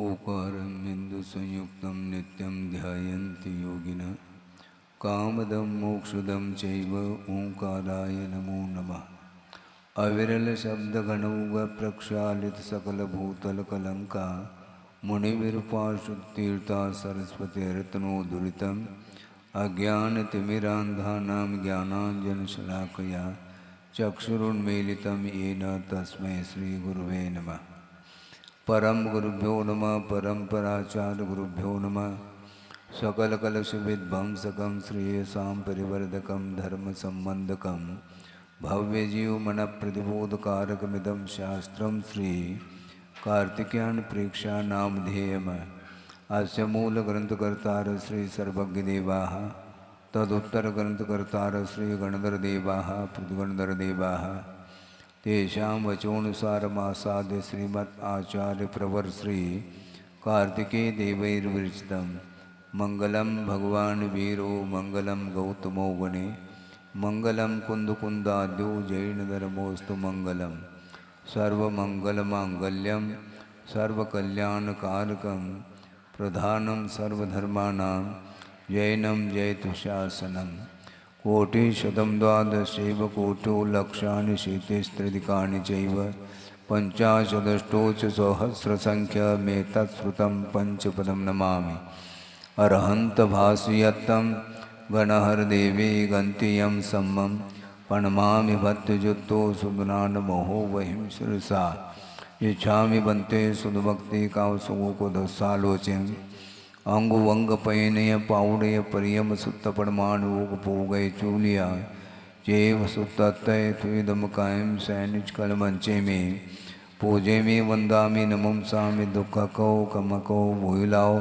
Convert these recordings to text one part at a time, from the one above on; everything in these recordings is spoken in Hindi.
ओकारं बिन्दुसंयुक्तं नित्यं ध्यायन्ति योगिनः कामदं मोक्षदं चैव ओंकाराय नमो नमः। अविरल शब्दगणौघ प्रक्षालित सकलभूतलकलंका मुनिविरूपाशुतीर्था सरस्वतीर्तनोद्धुरितम् अज्ञानतिमिरान्धानां ज्ञानाञ्जनशलाकया चक्षुरुन्मीलितं येन तस्मै श्रीगुरुवे नमः। परम गुरुभ्यो नमः। परम्पराचार्य गुरुभ्यो नमः। सकलकलशविध्वंसकं श्रेयसां परिवर्धकं धर्मसम्बन्धकं भव्यजीवमनप्रतिबोधकारकमिदं शास्त्रं श्री कार्तिकेयन प्रेक्षा नामधेयम्। अस्य मूलग्रन्थकर्तार श्री सर्वज्ञदेवाः तदुत्तरग्रन्थकर्तार श्री गणधरदेवाः प्रतिगणधरदेवाः तेषां वचोनुसारमासाद्य श्रीमद् आचार्य प्रवर श्री कार्तिकेय देवैर्विरचितं मंगलम भगवान वीरो मंगलम गौतमो वने मंगलम कुंदकुंदाद्यो जैनधर्मोस्तु मंगलम सर्वमंगलमांगल्यम सर्वकल्याणकारकं प्रधानं सर्वधर्माणां जैनं जयतुशासनम्। कोटिशतं द्वादशैव कोटो लक्षाणि शीतिस्त्रिदिकानि चैव पञ्चाशदष्टोच सहस्रसङ्ख्यमेतत्श्रुतं पञ्चपदं नमामि। अरहन्तभासयत्तं गणहरदेवी गन्तियं सम्मं प्रणमामि भक्तजुक्तो सुदनानमोहो वहिं शिरसा यच्छामि बन्ते सुदभक्तिकावसुगोकुदसालोचयम् अंग वंग पयनय पाउडय परियम सुत्त पड़माणुग पोगय चूलिया चेव सुत्तय तुदम कायम सैनिच कलमंचे में पूजे में वंदामि नमम सामि दुख को कमको भूलाओ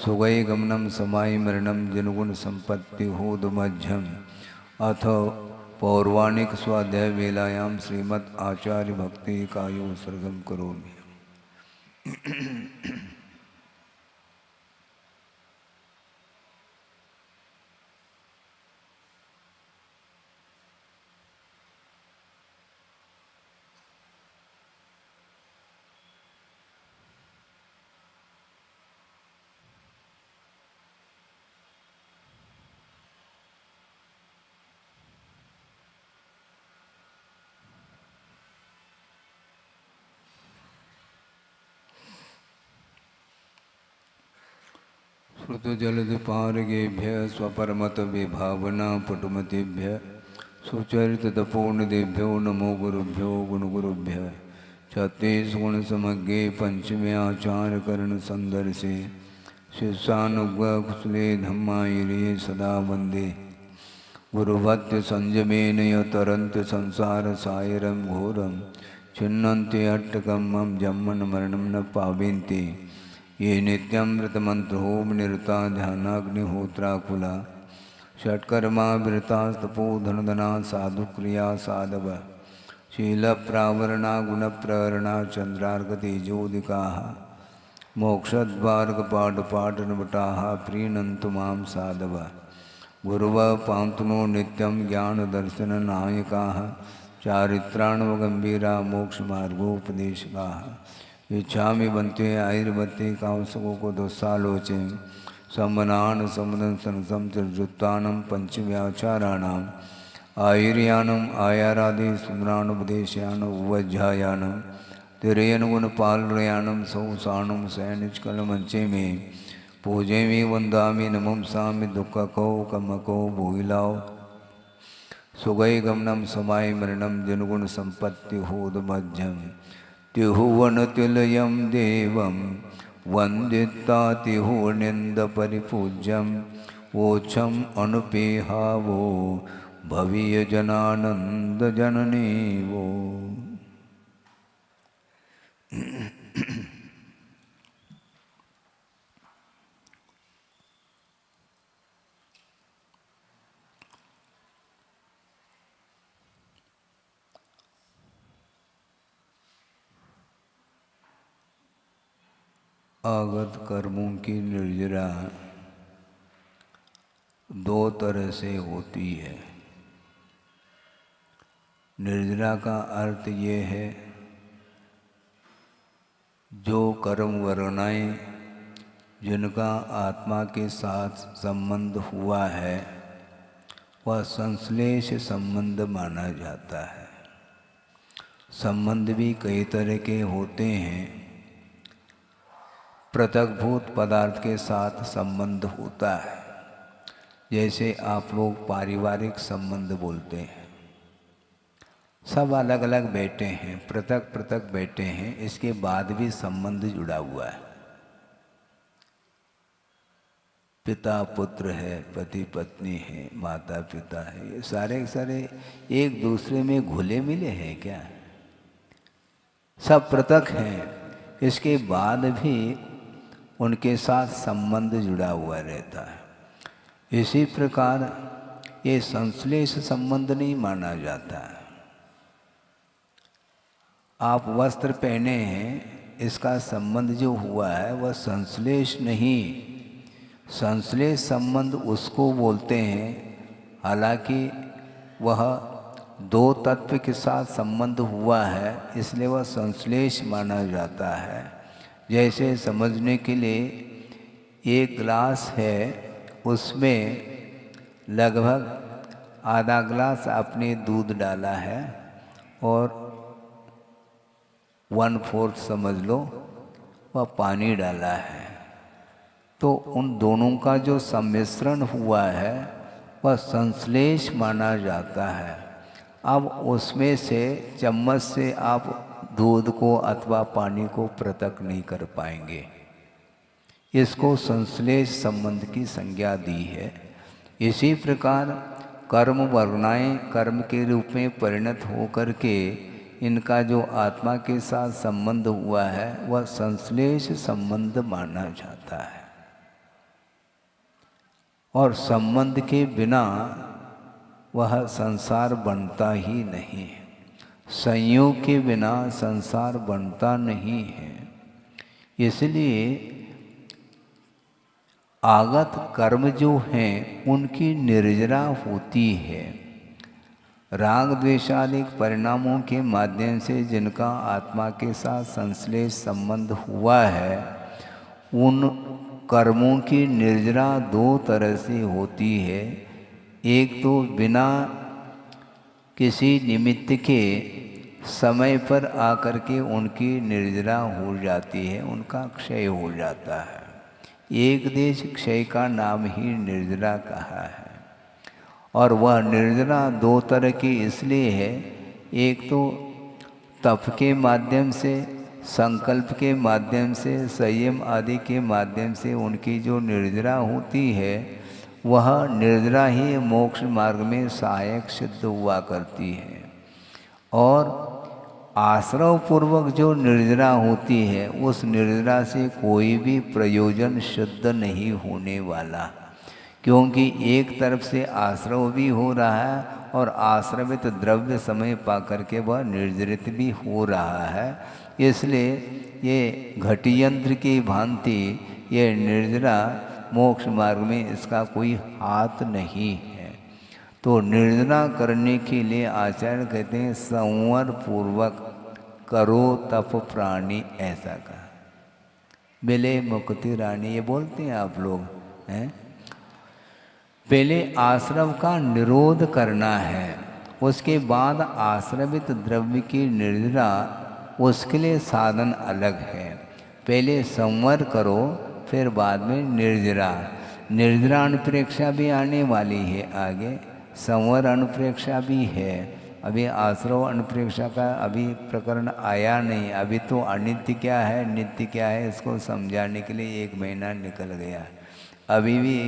सुगय गमनम समाय मरणम जनगुण संपत्ति होदमध्यम। अथ पौर्वाणिक स्वाध्याय वेलायाम श्रीमद् आचार्य भक्ति कायो सर्गम करोमि। श्रुतजलधिपारगेभ्य स्वपरमत विभावना पटुमतेभ्य सुचरितपूर्णदेभ्यो नमो गुरुभ्यो गुणगुरुभ्य। छत्तीसगुणसमज्ञे पंचमे आचार्यकर्ण संदर्शे शिष्यानुग्कुशले धम्मायिरे सदा वंदे गुरुभक्ति संयमेन तरन्ति संसार सायरं घोरं छिन्नन्ति अट्टकं मम जन्मन मरणं न पावन्ति ये नित्यमृतमंत्रोम निरता ध्यानाग्निहोत्राकुला षट्कर्मा वृतास्तपोधनदना साधुक्रिया साधव शील प्रावरणा गुणप्रवरणा चंद्रार्कतेजोदिकाः मोक्षद्वारकपाटपाटनवटाः प्रीणन्तु मां साधव गुरुव पांतुनो नित्यं ज्ञानदर्शननायकाः चारित्राणवगम्भीरा मोक्षमार्गोपदेशकाः इच्छामि बन्ते आयुर्वते कावसको दोसालोचे सम्मनान सम्मदन संसम चिर्जुत्तानं पंचव्याचाराणां आयुर्यानम आयारादि सुमरानुपदेशयानम उवज्झायानम तिरयनुगुणपालयानम सौसानम सैनिचकलमंचे में पूजे में वंदामि नमम सामि दुःखको कमको भूलाओ सुगय गमनम समाय मरणम जनगुण संपत्ति होदमध्यम तिहुवनतिलयं देवं वन्दिता तिहुर्निन्दपरिपूज्यं वोच्छम् अनुपेहावो भवीयजनानन्दजननी वो। आगत कर्मों की निर्जरा दो तरह से होती है। निर्जरा का अर्थ ये है जो कर्म वर्णाएं जिनका आत्मा के साथ संबंध हुआ है वह संश्लेष संबंध माना जाता है। संबंध भी कई तरह के होते हैं। पृथकभूत पदार्थ के साथ संबंध होता है, जैसे आप लोग पारिवारिक संबंध बोलते हैं। सब अलग अलग बैठे हैं, पृथक पृथक बैठे हैं, इसके बाद भी संबंध जुड़ा हुआ है। पिता पुत्र है, पति पत्नी है, माता पिता है, ये सारे सारे एक दूसरे में घुले मिले हैं क्या? सब पृथक हैं, इसके बाद भी उनके साथ संबंध जुड़ा हुआ रहता है। इसी प्रकार ये संश्लेष संबंध नहीं माना जाता है। आप वस्त्र पहने हैं, इसका संबंध जो हुआ है वह संश्लेष नहीं, संश्लेष संबंध उसको बोलते हैं। हालांकि वह दो तत्व के साथ संबंध हुआ है, इसलिए वह संश्लेष माना जाता है। जैसे समझने के लिए एक गिलास है, उसमें लगभग आधा गिलास आपने दूध डाला है और 1/4 समझ लो वह पानी डाला है, तो उन दोनों का जो सम्मिश्रण हुआ है वह संश्लेष माना जाता है। अब उसमें से चम्मच से आप दूध को अथवा पानी को पृथक नहीं कर पाएंगे, इसको संश्लेष संबंध की संज्ञा दी है। इसी प्रकार कर्म वर्णाएं कर्म के रूप में परिणत होकर के इनका जो आत्मा के साथ संबंध हुआ है वह संश्लेष संबंध माना जाता है। और संबंध के बिना वह संसार बनता ही नहीं है, संयोग के बिना संसार बनता नहीं है। इसलिए आगत कर्म जो हैं उनकी निर्जरा होती है। राग द्वेषादिक परिणामों के माध्यम से जिनका आत्मा के साथ संश्लेष संबंध हुआ है, उन कर्मों की निर्जरा दो तरह से होती है। एक तो बिना किसी निमित्त के समय पर आकर के उनकी निर्जरा हो जाती है, उनका क्षय हो जाता है। एक देश क्षय का नाम ही निर्जरा कहा है। और वह निर्जरा दो तरह की इसलिए है, एक तो तप के माध्यम से, संकल्प के माध्यम से, संयम आदि के माध्यम से उनकी जो निर्जरा होती है वह निर्जरा ही मोक्ष मार्ग में सहायक सिद्ध हुआ करती है। और आश्रव पूर्वक जो निर्जरा होती है उस निर्जरा से कोई भी प्रयोजन सिद्ध नहीं होने वाला, क्योंकि एक तरफ से आश्रव भी हो रहा है और आश्रवित द्रव्य समय पा करके वह निर्जरित भी हो रहा है। इसलिए ये घटियंत्र की भांति ये निर्जरा मोक्ष मार्ग में इसका कोई हाथ नहीं है। तो निर्जरा करने के लिए आचार्य कहते हैं संवर पूर्वक करो तप प्राणी, ऐसा कहा। बिले मुक्ति रानी, ये बोलते हैं आप लोग हैं। पहले आश्रव का निरोध करना है, उसके बाद आश्रवित द्रव्य की निर्जरा, उसके लिए साधन अलग है। पहले संवर करो, फिर बाद में निर्जरा। निर्जरा अनुप्रेक्षा भी आने वाली है आगे, संवर अनुप्रेक्षा भी है। अभी आश्रव अनुप्रेक्षा का अभी प्रकरण आया नहीं। अभी तो अनित्य क्या है नित्य क्या है इसको समझाने के लिए 1 महीना निकल गया। अभी भी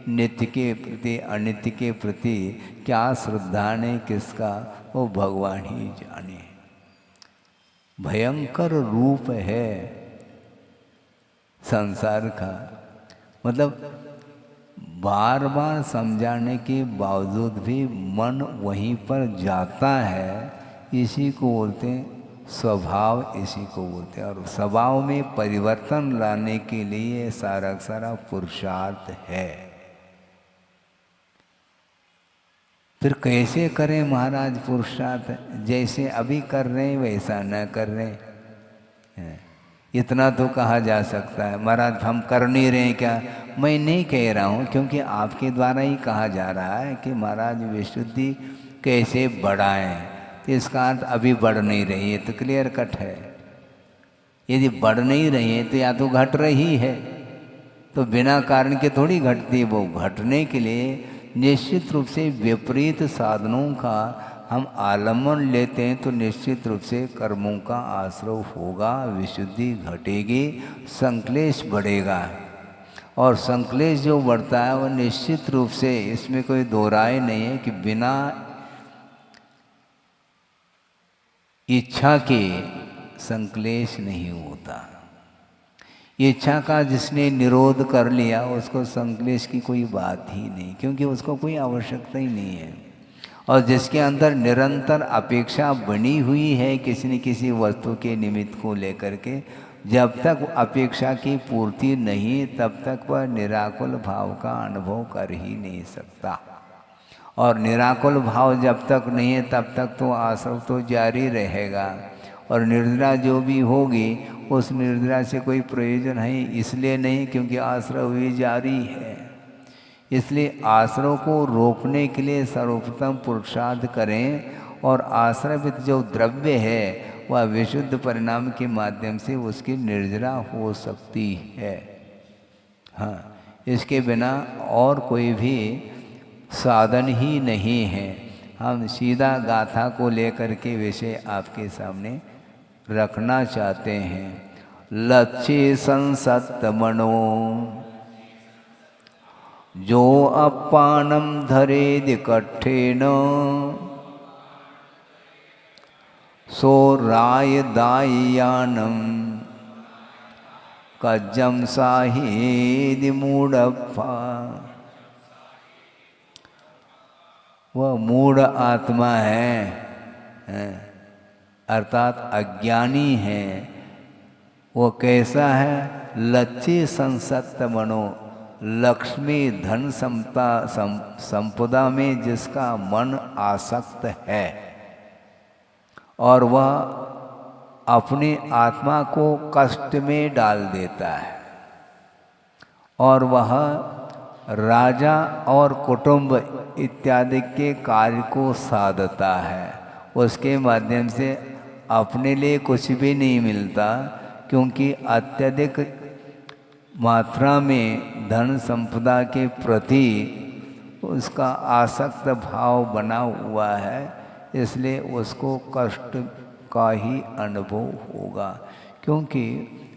नित्य के प्रति अनित्य के प्रति क्या श्रद्धा ने किसका, वो भगवान ही जाने। भयंकर रूप है संसार का, मतलब बार बार समझाने के बावजूद भी मन वहीं पर जाता है। इसी को बोलते हैं स्वभाव, इसी को बोलते हैं। और स्वभाव में परिवर्तन लाने के लिए सारा सारा पुरुषार्थ है। फिर कैसे करें महाराज पुरुषार्थ? जैसे अभी कर रहे हैं वैसा न कर रहे हैं। इतना तो कहा जा सकता है। महाराज हम कर नहीं रहे हैं क्या? मैं नहीं कह रहा हूँ, क्योंकि आपके द्वारा ही कहा जा रहा है कि महाराज विशुद्धि कैसे बढ़ाएं। तो इसका अर्थ अभी बढ़ नहीं रही है, तो क्लियर कट है। यदि बढ़ नहीं रही है तो या तो घट रही है, तो बिना कारण के थोड़ी घटती है। वो घटने के लिए निश्चित रूप से विपरीत साधनों का हम आलम्बन लेते हैं, तो निश्चित रूप से कर्मों का आश्रय होगा, विशुद्धि घटेगी, संक्लेश बढ़ेगा। और संक्लेश जो बढ़ता है वो निश्चित रूप से, इसमें कोई दो राय नहीं है कि बिना इच्छा के संक्लेश नहीं होता। इच्छा का जिसने निरोध कर लिया उसको संक्लेश की कोई बात ही नहीं, क्योंकि उसको कोई आवश्यकता ही नहीं है। और जिसके अंदर निरंतर अपेक्षा बनी हुई है किसी न किसी वस्तु के निमित्त को लेकर के, जब तक अपेक्षा की पूर्ति नहीं तब तक वह निराकुल भाव का अनुभव कर ही नहीं सकता। और निराकुल भाव जब तक नहीं है तब तक तो आश्रव तो जारी रहेगा। और निर्जरा जो भी होगी उस निर्जरा से कोई प्रयोजन है इसलिए नहीं, क्योंकि आश्रव भी जारी है। इसलिए आश्रव को रोकने के लिए सर्वप्रथम पुरुषार्थ करें, और आश्रवित जो द्रव्य है वह विशुद्ध परिणाम के माध्यम से उसकी निर्जरा हो सकती है। हाँ, इसके बिना और कोई भी साधन ही नहीं है। हम सीधा गाथा को लेकर के विषय आपके सामने रखना चाहते हैं। लक्ष्य संसत मनो जो अपानम धरेद कट्ठेन सो राय दायानम कज्जम साहिद मूढ़प्पा। वह मूढ़ आत्मा है, अर्थात अज्ञानी है। वो कैसा है? लक्ष्य संसक्त मनो, लक्ष्मी धन संपदा में जिसका मन आसक्त है, और वह अपनी आत्मा को कष्ट में डाल देता है, और वह राजा और कुटुंब इत्यादि के कार्य को साधता है। उसके माध्यम से अपने लिए कुछ भी नहीं मिलता, क्योंकि अत्यधिक मात्रा में धन संपदा के प्रति उसका आसक्त भाव बना हुआ है। इसलिए उसको कष्ट का ही अनुभव होगा, क्योंकि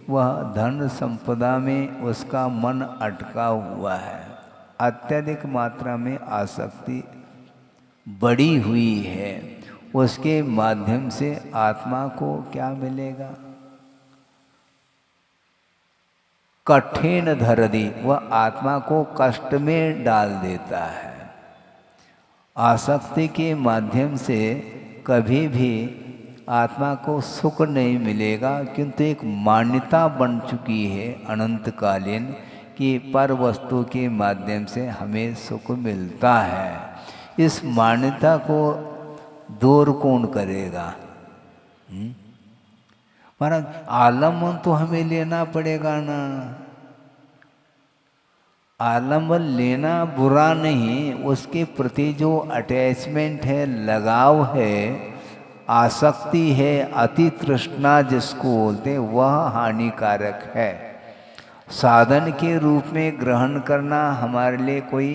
वह धन संपदा में उसका मन अटका हुआ है। अत्यधिक मात्रा में आसक्ति बढ़ी हुई है। उसके माध्यम से आत्मा को क्या मिलेगा? कठिन धरदी, वह आत्मा को कष्ट में डाल देता है। आसक्ति के माध्यम से कभी भी आत्मा को सुख नहीं मिलेगा, किंतु एक मान्यता बन चुकी है अनंतकालीन कि पर वस्तु के माध्यम से हमें सुख मिलता है। इस मान्यता को दूर कौन करेगा? महाराज आलम्बन तो हमें लेना पड़ेगा ना। आलम्बन लेना बुरा नहीं, उसके प्रति जो अटैचमेंट है, लगाव है, आसक्ति है, अति तृष्णा जिसको बोलते हैं, वह हानिकारक है। साधन के रूप में ग्रहण करना हमारे लिए कोई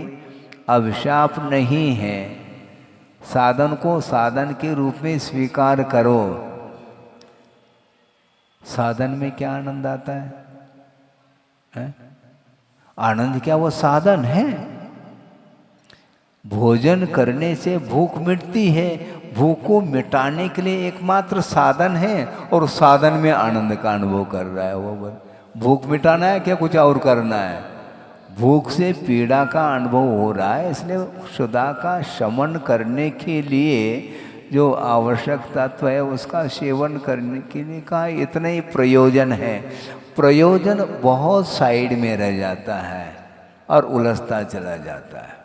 अभिशाप नहीं है। साधन को साधन के रूप में स्वीकार करो। साधन में क्या आनंद आता है? आनंद क्या वो साधन है? भोजन करने से भूख मिटती है। भूख को मिटाने के लिए एकमात्र साधन है, और साधन में आनंद का अनुभव कर रहा है वो। भूख मिटाना है क्या कुछ और करना है? भूख से पीड़ा का अनुभव हो रहा है, इसलिए क्षुधा का शमन करने के लिए जो आवश्यक तत्व है उसका सेवन करने के लिए का इतना ही प्रयोजन है। प्रयोजन बहुत साइड में रह जाता है और उलझता चला जाता है।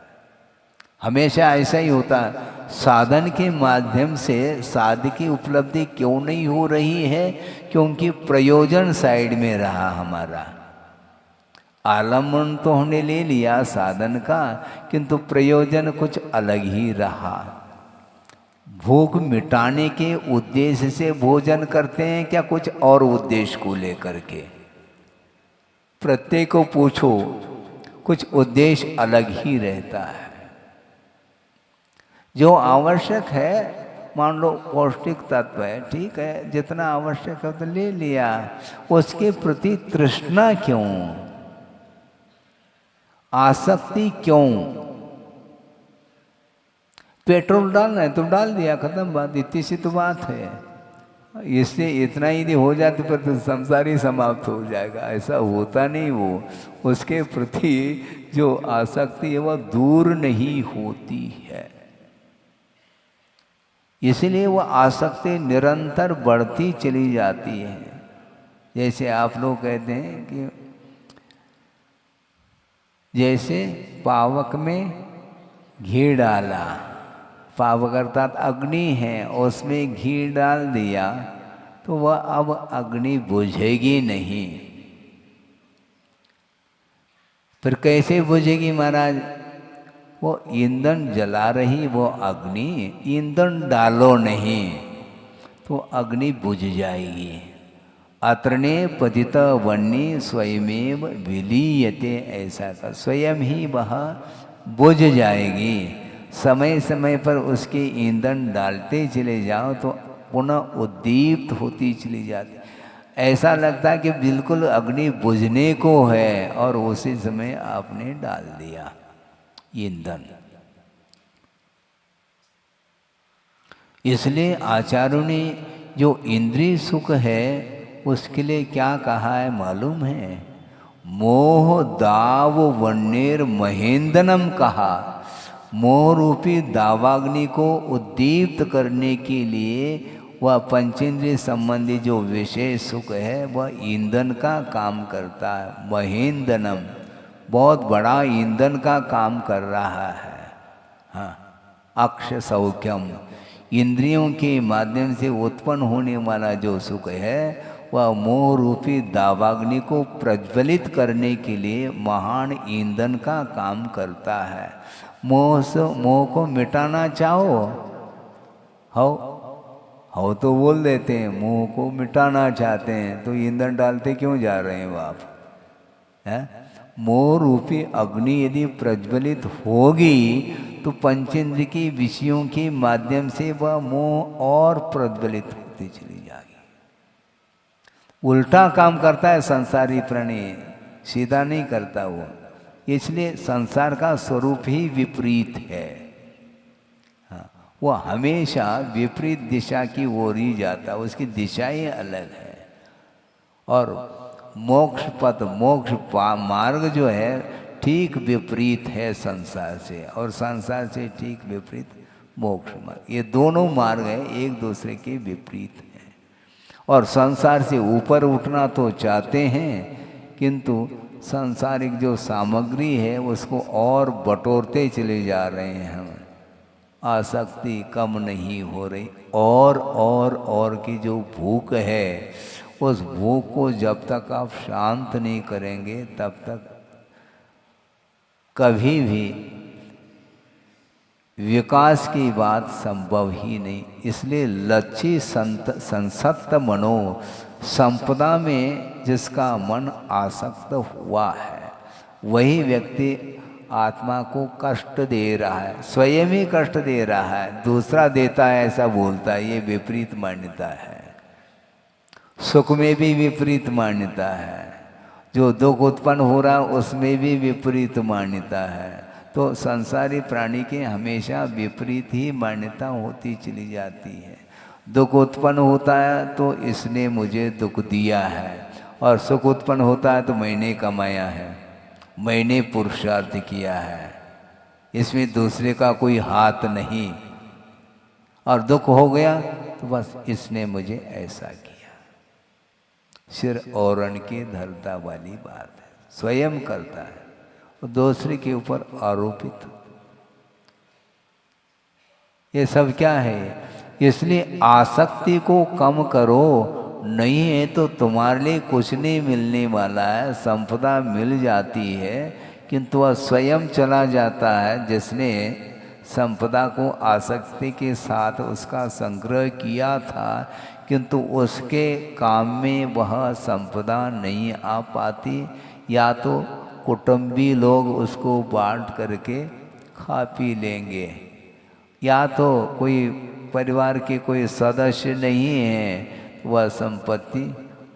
हमेशा ऐसा ही होता है। साधन के माध्यम से साध की उपलब्धि क्यों नहीं हो रही है? क्योंकि प्रयोजन साइड में रहा हमारा। आलम्बन तो हमने ले लिया साधन का, किंतु प्रयोजन कुछ अलग ही रहा। भूख मिटाने के उद्देश्य से भोजन करते हैं क्या कुछ और उद्देश्य को लेकर के? प्रत्येक को पूछो, कुछ उद्देश्य अलग ही रहता है। जो आवश्यक है, मान लो पौष्टिक तत्व है, ठीक है, जितना आवश्यक है तो ले लिया। उसके प्रति तृष्णा क्यों, आसक्ति क्यों? पेट्रोल डालना है तो डाल दिया, खत्म बात, इतनी सी तो बात है। इससे इतना ही हो जाते पर तो संसार ही समाप्त हो जाएगा। ऐसा होता नहीं। वो उसके प्रति जो आसक्ति है वह दूर नहीं होती है। इसलिए वह आसक्ति निरंतर बढ़ती चली जाती है। जैसे आप लोग कहते हैं कि जैसे पावक में घी डाला, पावक अर्थात अग्नि है, उसमें घी डाल दिया तो वह अब अग्नि बुझेगी नहीं। फिर कैसे बुझेगी महाराज? वो ईंधन जला रही वो अग्नि, ईंधन डालो नहीं तो अग्नि बुझ जाएगी। अत्रणे पतित वन्नी स्वयमेव विलीयते, ऐसा का स्वयं ही वह बुझ जाएगी। समय समय पर उसके ईंधन डालते चले जाओ तो पुनः उद्दीप्त होती चली जाती। ऐसा लगता है कि बिल्कुल अग्नि बुझने को है और उसी समय आपने डाल दिया ईंधन। इसलिए आचार्यों ने जो इंद्रिय सुख है उसके लिए क्या कहा है मालूम है? मोह दाव वन्नेर महेंद्रनम कहा। मोह रूपी दावाग्नि को उद्दीप्त करने के लिए वह पंचेंद्रिय संबंधी जो विशेष सुख है वह ईंधन का काम करता है। महेंद्रनम, बहुत बड़ा ईंधन का काम कर रहा है। हाँ, अक्ष सौख्यम, इंद्रियों के माध्यम से उत्पन्न होने वाला जो सुख है वह मोह रूपी दावाग्नि को प्रज्वलित करने के लिए महान ईंधन का काम करता है। मोह को मिटाना चाहो, हो तो बोल देते हैं मोह को मिटाना चाहते हैं, तो ईंधन डालते क्यों जा रहे हैं आप? है मोह रूपी अग्नि यदि प्रज्वलित होगी तो पंचेंद्र की विषयों के माध्यम से वह मोह और प्रज्वलित होती चली जाएगी। उल्टा काम करता है संसारी प्राणी, सीधा नहीं करता वो। इसलिए संसार का स्वरूप ही विपरीत है। हाँ, वो हमेशा विपरीत दिशा की ओर ही जाता है, उसकी दिशा ही अलग है। और मोक्ष पथ, मोक्ष मार्ग जो है ठीक विपरीत है संसार से, और संसार से ठीक विपरीत मोक्ष मार्ग। ये दोनों मार्ग है एक दूसरे के विपरीत हैं। और संसार से ऊपर उठना तो चाहते हैं, किंतु सांसारिक जो सामग्री है उसको और बटोरते चले जा रहे हैं हम। आसक्ति कम नहीं हो रही, और की जो भूख है, उस भूख को जब तक आप शांत नहीं करेंगे तब तक कभी भी विकास की बात संभव ही नहीं। इसलिए लच्छी संसक्त मनो, संपदा में जिसका मन आसक्त हुआ है वही व्यक्ति आत्मा को कष्ट दे रहा है, स्वयं ही कष्ट दे रहा है, दूसरा देता है ऐसा बोलता है। ये विपरीत मान्यता है। सुख में भी विपरीत मान्यता है, जो दुख उत्पन्न हो रहा है उसमें भी विपरीत मान्यता है। तो संसारी प्राणी के हमेशा विपरीत ही मान्यता होती चली जाती है। दुख उत्पन्न होता है तो इसने मुझे दुख दिया है, और सुख उत्पन्न होता है तो मैंने कमाया है, मैंने पुरुषार्थ किया है, इसमें दूसरे का कोई हाथ नहीं। और दुख हो गया तो बस इसने मुझे ऐसा किया। सिर औरन के धरता वाली बात है। स्वयं करता है और दूसरे के ऊपर आरोपित। ये सब क्या है? इसलिए आसक्ति को कम करो, नहीं है तो तुम्हारे लिए कुछ नहीं मिलने वाला है। संपदा मिल जाती है किंतु वह स्वयं चला जाता है। जिसने संपदा को आसक्ति के साथ उसका संग्रह किया था, किंतु उसके काम में वह संपदा नहीं आ पाती, या तो कुटुंबी लोग उसको बांट करके खा पी लेंगे, या तो कोई परिवार के कोई सदस्य नहीं है, वह संपत्ति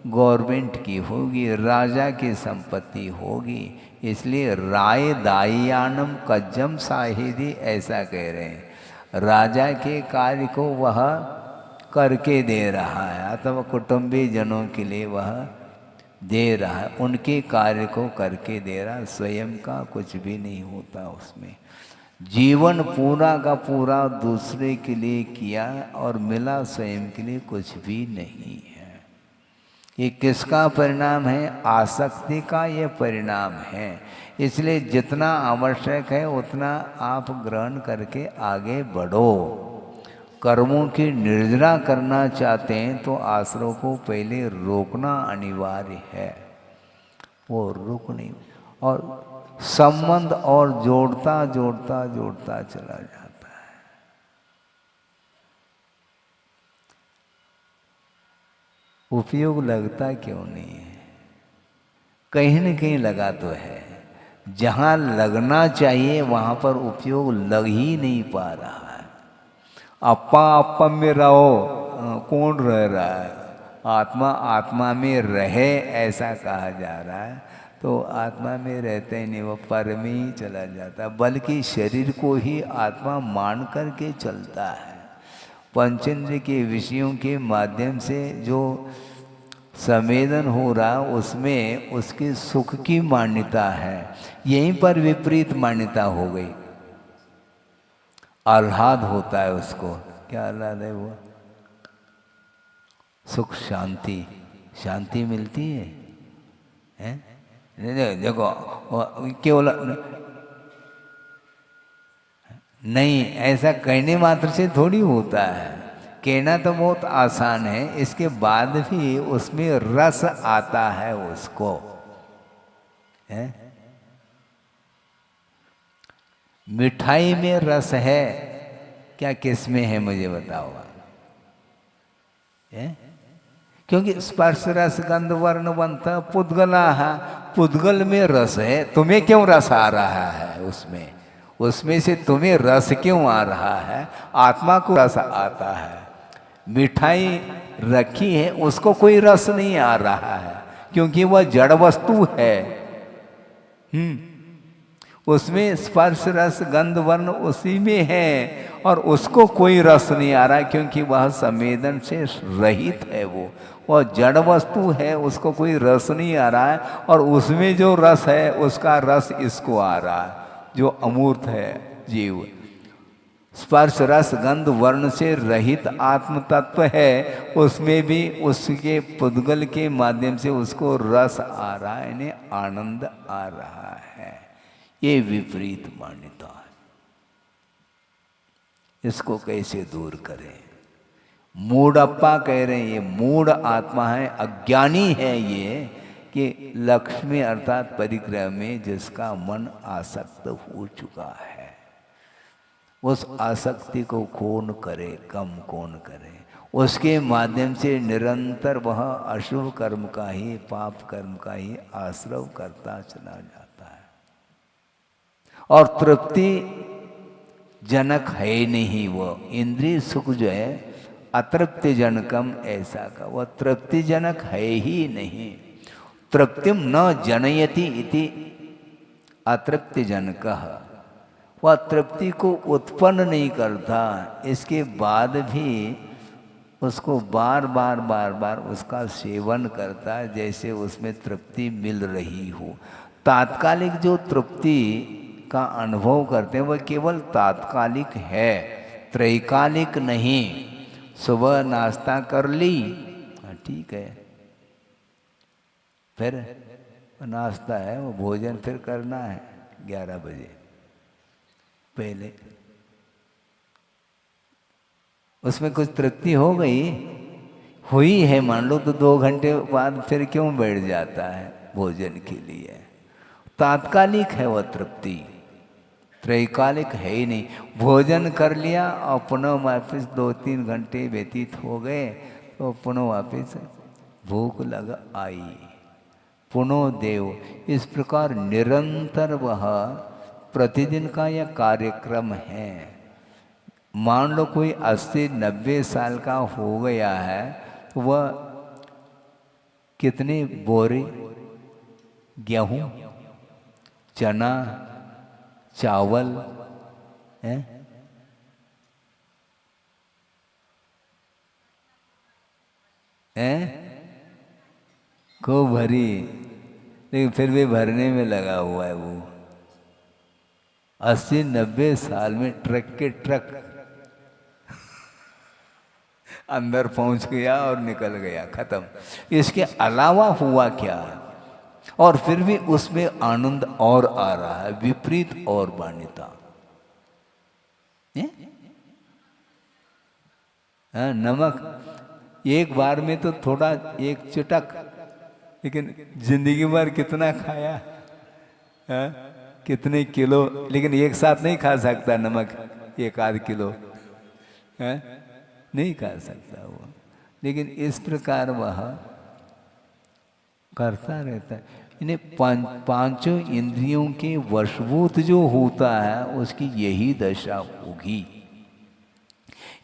गवर्नमेंट की होगी, राजा की संपत्ति होगी। इसलिए राय दायानम कज्जम साहिदी ऐसा कह रहे हैं। राजा के कार्य को वह करके दे रहा है, अथवा कुटुंबी जनों के लिए वह दे रहा है, उनके कार्य को करके दे रहा है, स्वयं का कुछ भी नहीं होता उसमें। जीवन पूरा का पूरा दूसरे के लिए किया और मिला स्वयं के लिए कुछ भी नहीं है। ये किसका परिणाम है? आसक्ति का ये परिणाम है। इसलिए जितना आवश्यक है उतना आप ग्रहण करके आगे बढ़ो। कर्मों की निर्जरा करना चाहते हैं तो आश्रय को पहले रोकना अनिवार्य है, वो रुक नहीं, और संबंध और जोड़ता जोड़ता जोड़ता चला जाता है। उपयोग लगता क्यों नहीं है? कहीं न कहीं लगा तो है, जहाँ लगना चाहिए वहाँ पर उपयोग लग ही नहीं पा रहा है। अप्पा अप्पा में रहो, कौन रह रहा है? आत्मा आत्मा में रहे ऐसा कहा जा रहा है, तो आत्मा में रहते ही नहीं, वो पर में ही चला जाता है, बल्कि शरीर को ही आत्मा मान कर के चलता है। पंचेंद्र के विषयों के माध्यम से जो संवेदन हो रहा उसमें उसके सुख की मान्यता है, यहीं पर विपरीत मान्यता हो गई। आह्लाद होता है उसको, क्या आह्लाद है? वो सुख, शांति, शांति मिलती है, हैं? देखो केवल नहीं, ऐसा कहने मात्र से थोड़ी होता है। कहना तो बहुत आसान है, इसके बाद भी उसमें रस आता है उसको, है? मिठाई में रस है क्या? किस में है मुझे बताओ, है? क्योंकि स्पर्श रस गंध वर्ण बनता पुद्गला है, पुद्गल में रस है। तुम्हें क्यों रस आ रहा है उसमें? उसमें से तुम्हें रस क्यों आ रहा है? आत्मा को रस आता है। मिठाई रखी है, उसको कोई रस नहीं आ रहा है, क्योंकि वह जड़ वस्तु है। उसमें स्पर्श रस गंध वर्ण उसी में है, और उसको कोई रस नहीं आ रहा है, क्योंकि वह संवेदन से रहित है। वह जड़ वस्तु है, उसको कोई रस नहीं आ रहा है, और उसमें जो रस है उसका रस इसको आ रहा है, जो अमूर्त है जीव। स्पर्श रस गंध वर्ण से रहित आत्म तत्व है, उसमें भी उसके पुद्गल के माध्यम से उसको रस आ रहा है, यानी आनंद आ रहा है। ये विपरीत मान्यता है, इसको कैसे दूर करें? मूढ़प्पा कह रहे हैं, ये मूढ़ आत्मा है, अज्ञानी है ये, कि लक्ष्मी अर्थात परिग्रह में जिसका मन आसक्त हो चुका है, उस आसक्ति को कौन करे, कम कौन करे? उसके माध्यम से निरंतर वह अशुभ कर्म का ही, पाप कर्म का ही आश्रय करता चला जाता है, और तृप्ति जनक है नहीं। वो इंद्रिय सुख जो है अतृप्ति जनकम, ऐसा का वह तृप्ति जनक है ही नहीं। तृप्तिम न जनयति इति अतृप्ति जनकः, वह तृप्ति को उत्पन्न नहीं करता, इसके बाद भी उसको बार बार बार बार उसका सेवन करता है, जैसे उसमें तृप्ति मिल रही हो। तात्कालिक जो तृप्ति का अनुभव करते हैं वह केवल तात्कालिक है, त्रैकालिक नहीं। सुबह नाश्ता कर ली, ठीक है, फिर नाश्ता है, वो भोजन फिर करना है 11 बजे पहले, उसमें कुछ तृप्ति हो गई, हुई है मान लो, तो 2 घंटे बाद फिर क्यों बैठ जाता है भोजन के लिए? तात्कालिक है वह तृप्ति, त्रैकालिक है ही नहीं। भोजन कर लिया और पुनः वापिस 2-3 घंटे व्यतीत हो गए तो पुनः वापिस भूख लग आई, पुनः देव। इस प्रकार निरंतर वह प्रतिदिन का यह कार्यक्रम है। मान लो कोई 80-90 साल का हो गया है तो वह कितने बोरे गेहूं, चना, चावल है खूब भरी, लेकिन फिर भी भरने में लगा हुआ है वो। 80-90 साल में ट्रक के ट्रक अंदर पहुंच गया और निकल गया, खत्म। इसके अलावा हुआ क्या? और फिर भी उसमें आनंद और आ रहा है, विपरीत और मान्यता। नमक एक बार में तो थोड़ा, एक चुटक, लेकिन जिंदगी भर कितना खाया है? कितने किलो, लेकिन एक साथ नहीं खा सकता नमक, 1-8 किलो है नहीं खा सकता वो। लेकिन इस प्रकार वह करता रहता है। इन्हें पांचों इंद्रियों के वशभूत जो होता है उसकी यही दशा होगी।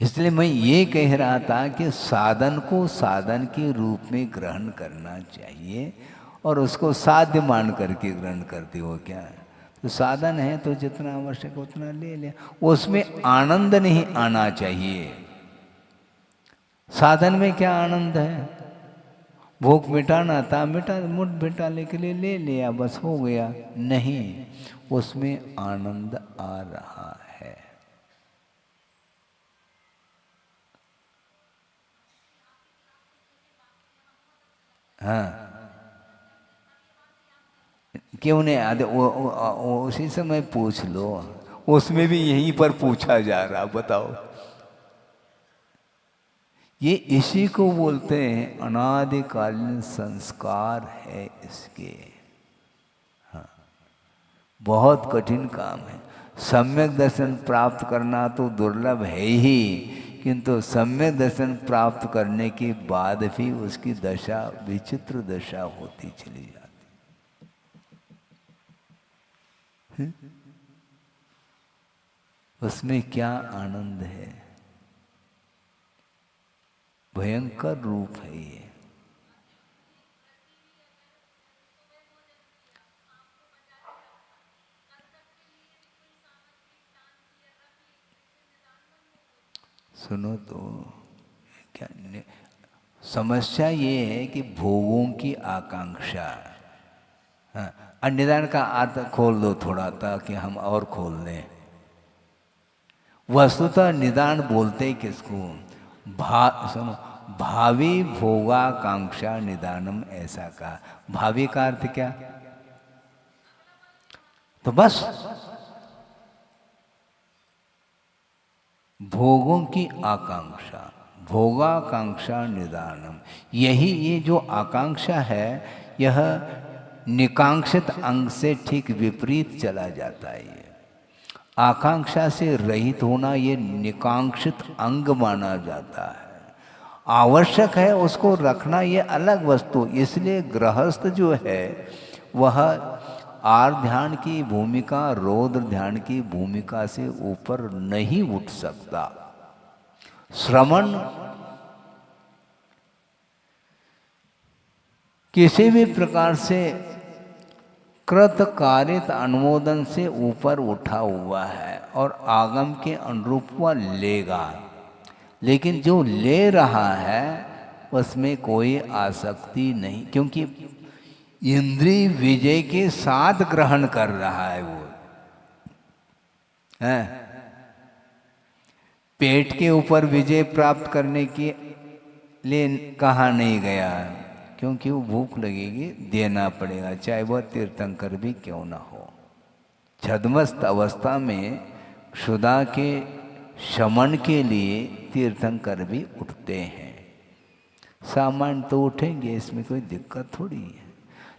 इसलिए मैं ये कह रहा था कि साधन को साधन के रूप में ग्रहण करना चाहिए और उसको साध्य मान करके ग्रहण करते हो क्या? तो साधन है तो जितना आवश्यक उतना ले लिया, उसमें आनंद नहीं आना चाहिए। साधन में क्या आनंद है? भूख मिटाना था, मुठ मिटाने के लिए ले लिया, बस हो गया। नहीं, उसमें आनंद आ रहा है। हाँ, क्यों नहीं आते? उसी समय पूछ लो, उसमें भी यहीं पर पूछा जा रहा। बताओ, ये इसी को बोलते हैं अनादिकालीन संस्कार है इसके। हाँ, बहुत कठिन काम है। सम्यक दर्शन प्राप्त करना तो दुर्लभ है ही, किंतु सम्यक दर्शन प्राप्त करने के बाद भी उसकी दशा विचित्र दशा होती चली जाती। उसमें क्या आनंद है, भयंकर रूप है ये। सुनो तो क्या समस्या ये है कि भोगों की आकांक्षा। हाँ, निदान का अर्थ खोल दो थोड़ा ताकि हम और खोल लें। वस्तुतः निदान बोलते किसको? सुनो, भावी भोगाकांक्षा निदानम, ऐसा कहा। भावी का अर्थ क्या? तो बस भोगों की आकांक्षा, भोगाकांक्षा निदानम, यही ये जो आकांक्षा है यह निकांक्षित अंग से ठीक विपरीत चला जाता है। ये आकांक्षा से रहित होना ये निकांक्षित अंग माना जाता है। आवश्यक है उसको रखना, ये अलग वस्तु। इसलिए गृहस्थ जो है वह आर ध्यान की भूमिका, रौद्र ध्यान की भूमिका से ऊपर नहीं उठ सकता। श्रवण किसी भी प्रकार से कृत कारित अनुमोदन से ऊपर उठा हुआ है और आगम के अनुरूप वह लेगा, लेकिन जो ले रहा है उसमें कोई आसक्ति नहीं, क्योंकि इंद्रिय विजय के साथ ग्रहण कर रहा है वो है। पेट के ऊपर विजय प्राप्त करने के लिए कहा नहीं गया, क्योंकि वो भूख लगेगी, देना पड़ेगा, चाहे वह तीर्थंकर भी क्यों ना हो। छद्मस्त अवस्था में क्षुधा के शमन के लिए तीर्थंकर भी उठते हैं। सामान्य तो उठेंगे, इसमें कोई दिक्कत थोड़ी है,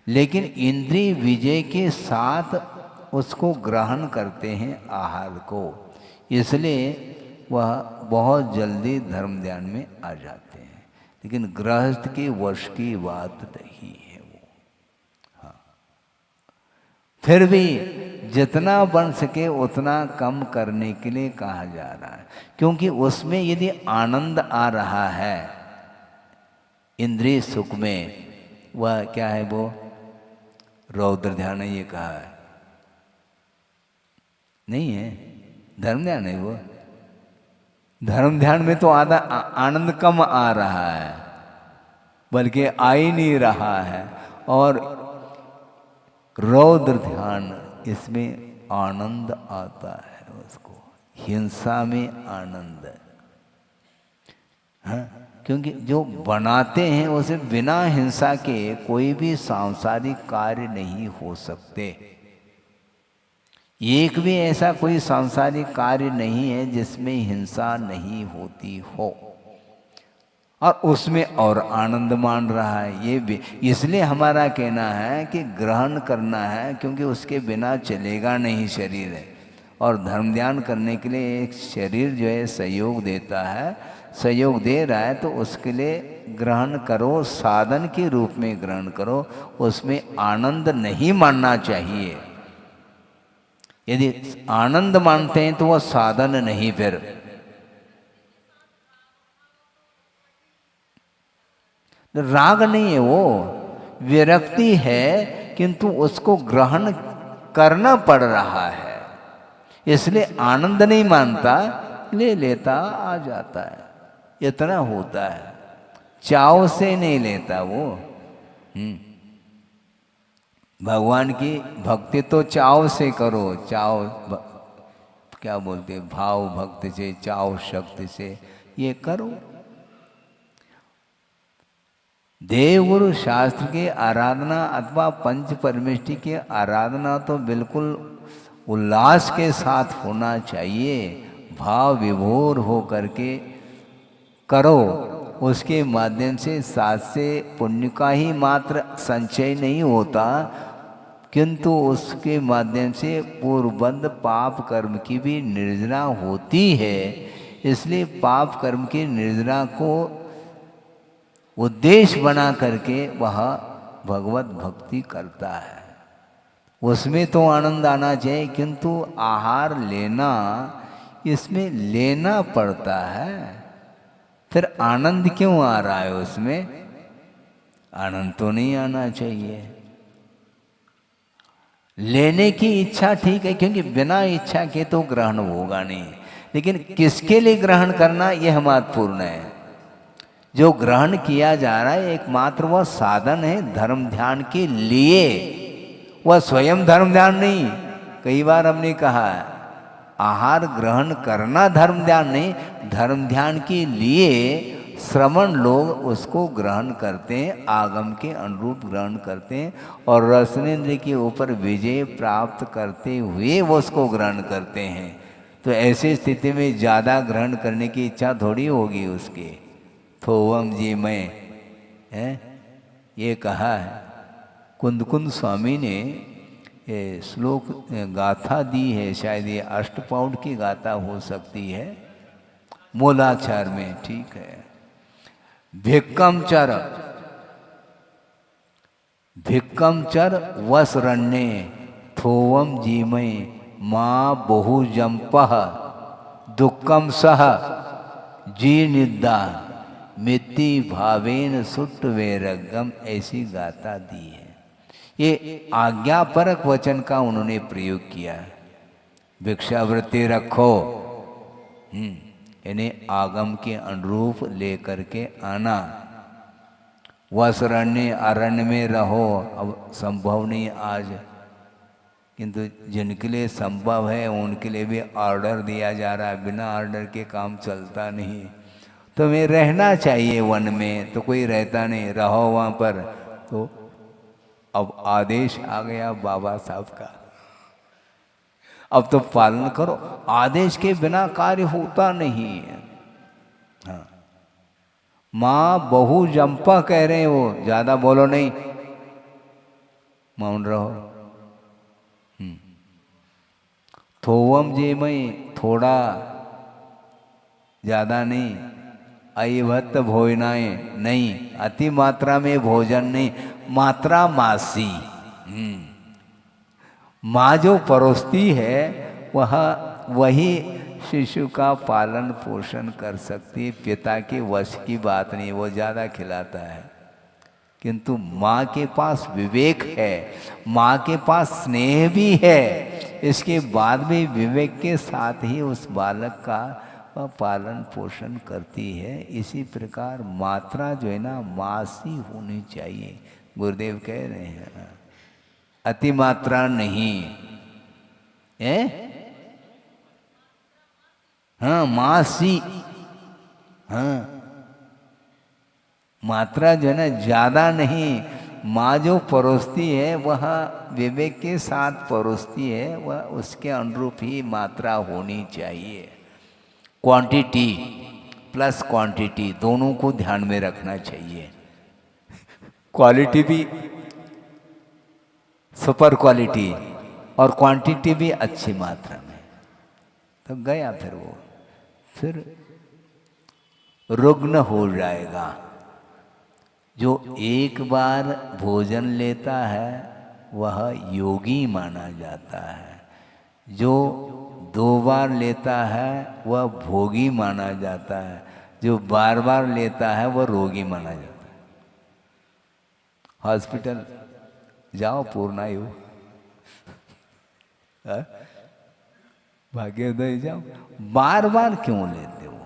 लेकिन इंद्रिय विजय के साथ उसको ग्रहण करते हैं आहार को, इसलिए वह बहुत जल्दी धर्म ध्यान में आ जाते हैं। लेकिन गृहस्थ के वश की बात नहीं है वो। हाँ, फिर भी जितना बन सके उतना कम करने के लिए कहा जा रहा है, क्योंकि उसमें यदि आनंद आ रहा है इंद्रिय सुख में, वह क्या है वो रौद्र ध्यान है, ये कहा है नहीं है, धर्म ध्यान है वो। धर्म ध्यान में तो आधा आनंद कम आ रहा है, बल्कि आ ही नहीं रहा है, और रौद्र ध्यान इसमें आनंद आता है उसको, हिंसा में आनंद। हाँ, क्योंकि जो बनाते हैं उसे बिना हिंसा के कोई भी सांसारिक कार्य नहीं हो सकते। एक भी ऐसा कोई सांसारिक कार्य नहीं है जिसमें हिंसा नहीं होती हो, और उसमें और आनंद मान रहा है ये भी। इसलिए हमारा कहना है कि ग्रहण करना है, क्योंकि उसके बिना चलेगा नहीं शरीर है, और धर्म ध्यान करने के लिए एक शरीर जो है सहयोग देता है, सहयोग दे रहा है, तो उसके लिए ग्रहण करो, साधन के रूप में ग्रहण करो, उसमें आनंद नहीं मानना चाहिए। यदि आनंद मानते हैं तो वह साधन नहीं, फिर राग नहीं है, वो विरक्ति है, किंतु उसको ग्रहण करना पड़ रहा है, इसलिए आनंद नहीं मानता, ले लेता आ जाता है, इतना होता है, चाव से नहीं लेता वो। भगवान की भक्ति तो चाव से करो, चाव क्या बोलते, भाव भक्ति से, चाव शक्ति से ये करो। देवगुरु शास्त्र की आराधना अथवा पंच परमेष्टि की आराधना तो बिल्कुल उल्लास के साथ होना चाहिए, भाव विभोर हो करके करो। उसके माध्यम से साथ से पुण्य का ही मात्र संचय नहीं होता, किंतु उसके माध्यम से पूर्वबंध पाप कर्म की भी निर्जना होती है। इसलिए पाप कर्म की निर्जना को उद्देश्य बना करके वह भगवत भक्ति करता है, उसमें तो आनंद आना चाहिए, किंतु आहार लेना, इसमें लेना पड़ता है, फिर आनंद क्यों आ रहा है उसमें? आनंद तो नहीं आना चाहिए। लेने की इच्छा ठीक है, क्योंकि बिना इच्छा के तो ग्रहण होगा नहीं, लेकिन किसके लिए ग्रहण करना यह महत्वपूर्ण है। जो ग्रहण किया जा रहा है एकमात्र वह साधन है धर्म ध्यान के लिए, वह स्वयं धर्म ध्यान नहीं। कई बार हमने कहा है आहार ग्रहण करना धर्म ध्यान नहीं, धर्म ध्यान के लिए श्रवण लोग उसको ग्रहण करते हैं, आगम के अनुरूप ग्रहण करते हैं, और रसनेन्द्र के ऊपर विजय प्राप्त करते हुए वो उसको ग्रहण करते हैं। तो ऐसी स्थिति में ज़्यादा ग्रहण करने की इच्छा थोड़ी होगी उसके। थोवम जी मैं है ये कहा है। कुंद कुंद स्वामी ने ये श्लोक गाथा दी है, शायद ये अष्टपौड की गाथा हो सकती है, मूलाक्षर में, ठीक है। भिक्कम चर वसरण्ये थोवम जीमय माँ बहु जंपह दुक्कम सह जी निद्दा मिति भावेन सुट्ट वैरगम, ऐसी गाथा दी है। ये आज्ञापरक वचन का उन्होंने प्रयोग किया है। भिक्षावृत्ति रखो, इन्हें आगम के अनुरूप लेकर के आना। वसरण्य अरण्य में रहो, अब संभव नहीं आज, किंतु जिनके लिए संभव है उनके लिए भी ऑर्डर दिया जा रहा है, बिना ऑर्डर के काम चलता नहीं। तुम्हें रहना चाहिए वन में, तो कोई रहता नहीं, रहो वहाँ पर। तो अब आदेश आ गया बाबा साहब का, अब तो पालन करो, आदेश के बिना कार्य होता नहीं है। हाँ, माँ बहु जंपा कह रहे हैं, वो ज्यादा बोलो नहीं, मौन रहो। थोवम जे में थोड़ा, ज्यादा नहीं, अयभत्त भोजनाएं नहीं, अति मात्रा में भोजन नहीं, मात्रा मासी। माँ जो परोसती है वह वही शिशु का पालन पोषण कर सकती है, पिता के वश की बात नहीं, वो ज़्यादा खिलाता है। किंतु माँ के पास विवेक है, माँ के पास स्नेह भी है, इसके बाद भी विवेक के साथ ही उस बालक का वह पालन पोषण करती है। इसी प्रकार मात्रा जो है ना मासी होनी चाहिए, गुरुदेव कह रहे हैं, अति मात्रा नहीं है। हाँ, मासी, हाँ, मात्रा जो है ना ज्यादा नहीं, माँ जो परोसती है वह विवेक के साथ परोसती है, वह उसके अनुरूप ही मात्रा होनी चाहिए। क्वांटिटी प्लस क्वांटिटी दोनों को ध्यान में रखना चाहिए। क्वालिटी भी सुपर क्वालिटी और क्वांटिटी भी अच्छी मात्रा में, तो गया फिर रुग्ण हो जाएगा। जो एक बार भोजन लेता है वह योगी माना जाता है, जो 2 बार लेता है वह भोगी माना जाता है, जो बार बार लेता है वह रोगी माना जाता है। हॉस्पिटल जाओ, पूर्णायु, भाग्योदय जाओ, बार बार क्यों लेते हो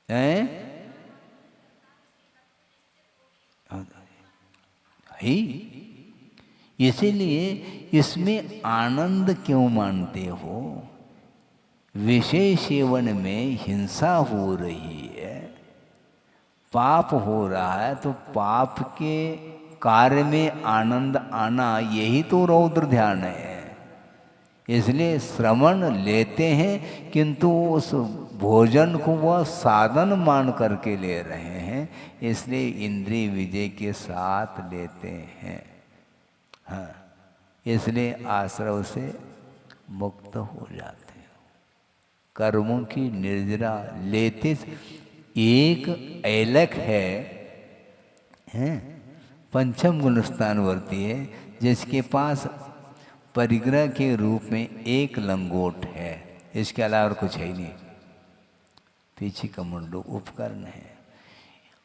हैं? ही इसीलिए इसमें आनंद क्यों मानते हो? विषय सेवन में हिंसा हो रही है, पाप हो रहा है, तो पाप के कार्य में आनंद आना यही तो रौद्र ध्यान है। इसलिए श्रवण लेते हैं किंतु उस भोजन को वह साधन मान करके ले रहे हैं, इसलिए इंद्रिय विजय के साथ लेते हैं। हाँ, इसलिए आश्रव से मुक्त हो जाते हैं। कर्मों की निर्जरा लेते, एक ऐलक है पंचम गुणस्थानवर्ती है, जिसके पास परिग्रह के रूप में एक लंगोट है, इसके अलावा और कुछ है ही नहीं, पीछे का मुंडू उपकरण है,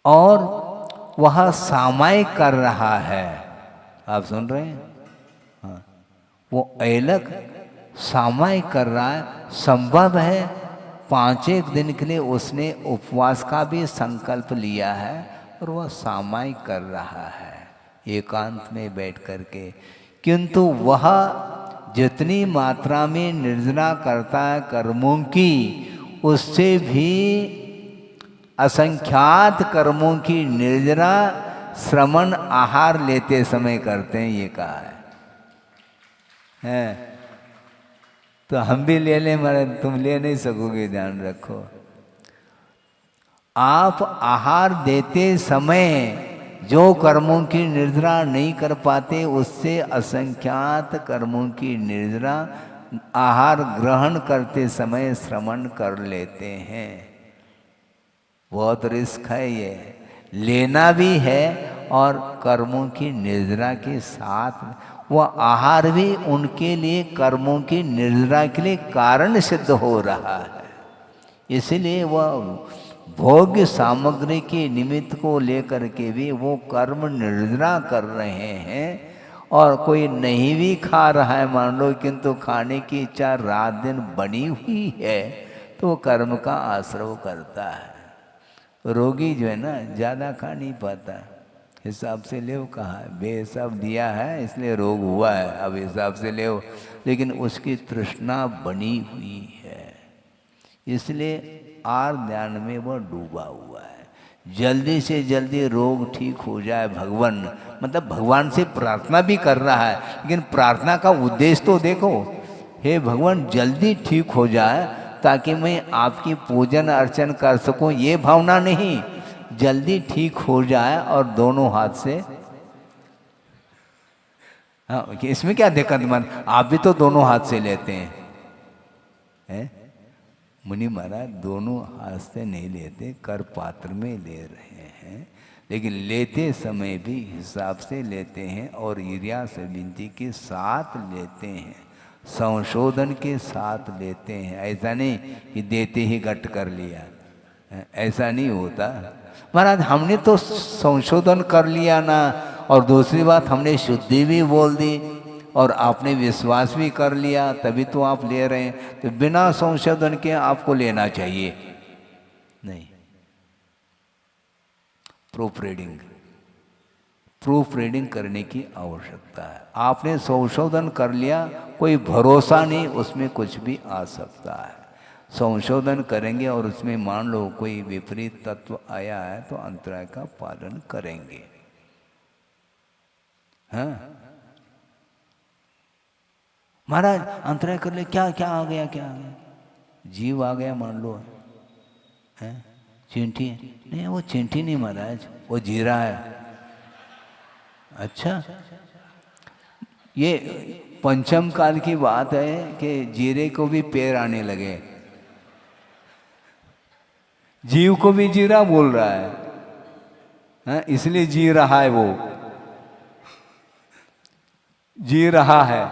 और वह सामायिक कर रहा है। आप सुन रहे हैं? हाँ, वो ऐलक सामायिक कर रहा है। संभव है 5-1 दिन के लिए उसने उपवास का भी संकल्प लिया है और वह सामायिक कर रहा है एकांत में बैठ करके, किंतु वह जितनी मात्रा में निर्जरा करता है कर्मों की, उससे भी असंख्यात कर्मों की निर्जरा श्रवण आहार लेते समय करते हैं, ये कहा है। तो हम भी ले लें, मगर तुम ले नहीं सकोगे, ध्यान रखो। आप आहार देते समय जो कर्मों की निर्जरा नहीं कर पाते, उससे असंख्यात कर्मों की निर्जरा आहार ग्रहण करते समय श्रवण कर लेते हैं। बहुत रिस्क है, ये लेना भी है और कर्मों की निर्जरा के साथ वह आहार भी उनके लिए कर्मों की निर्जरा के लिए कारण सिद्ध हो रहा है। इसलिए वह भोग्य सामग्री के निमित्त को लेकर के भी वो कर्म निर्जरा कर रहे हैं, और कोई नहीं भी खा रहा है मान लो, किंतु खाने की इच्छा रात दिन बनी हुई है, तो वो कर्म का आश्रव करता है। रोगी जो है ना ज़्यादा खा नहीं पाता, हिसाब से ले, कहा बेहिसाब दिया है इसलिए रोग हुआ है, अब हिसाब से ले, लेकिन उसकी तृष्णा बनी हुई है, इसलिए आर ध्यान में वह डूबा हुआ है। जल्दी से जल्दी रोग ठीक हो जाए भगवान, मतलब भगवान से प्रार्थना भी कर रहा है, लेकिन प्रार्थना का उद्देश्य तो देखो, हे भगवान जल्दी ठीक हो जाए ताकि मैं आपकी पूजन अर्चन कर सकूं, ये भावना नहीं, जल्दी ठीक हो जाए और दोनों हाथ से। हाँ, इसमें क्या दिक्कत मन, आप भी तो दोनों हाथ से लेते हैं? मुनि महाराज दोनों हाथ से नहीं लेते, कर पात्र में ले रहे हैं, लेकिन लेते समय भी हिसाब से लेते हैं और ईर्ष्या से विनती के साथ लेते हैं, संशोधन के साथ लेते हैं। ऐसा नहीं कि देते ही गट कर लिया, ऐसा नहीं होता। महाराज हमने तो संशोधन कर लिया ना, और दूसरी बात हमने शुद्धि भी बोल दी और आपने विश्वास भी कर लिया, तभी तो आप ले रहे हैं। तो बिना संशोधन के आपको लेना चाहिए नहीं। प्रूफ रीडिंग करने की आवश्यकता है। आपने संशोधन कर लिया, कोई भरोसा नहीं, उसमें कुछ भी आ सकता है। संशोधन करेंगे और उसमें मान लो कोई विपरीत तत्व आया है तो अंतराय का पालन करेंगे। हाँ महाराज अंतराय कर ले, क्या क्या आ गया, क्या आ गया? जीव आ गया मान लो, है चींटी नहीं, वो चींटी नहीं महाराज, वो जीरा है। अच्छा, ये पंचम काल की बात है कि जीरे को भी पैर आने लगे, जीव को भी जीरा बोल रहा है, इसलिए जी रहा है, वो जी रहा है,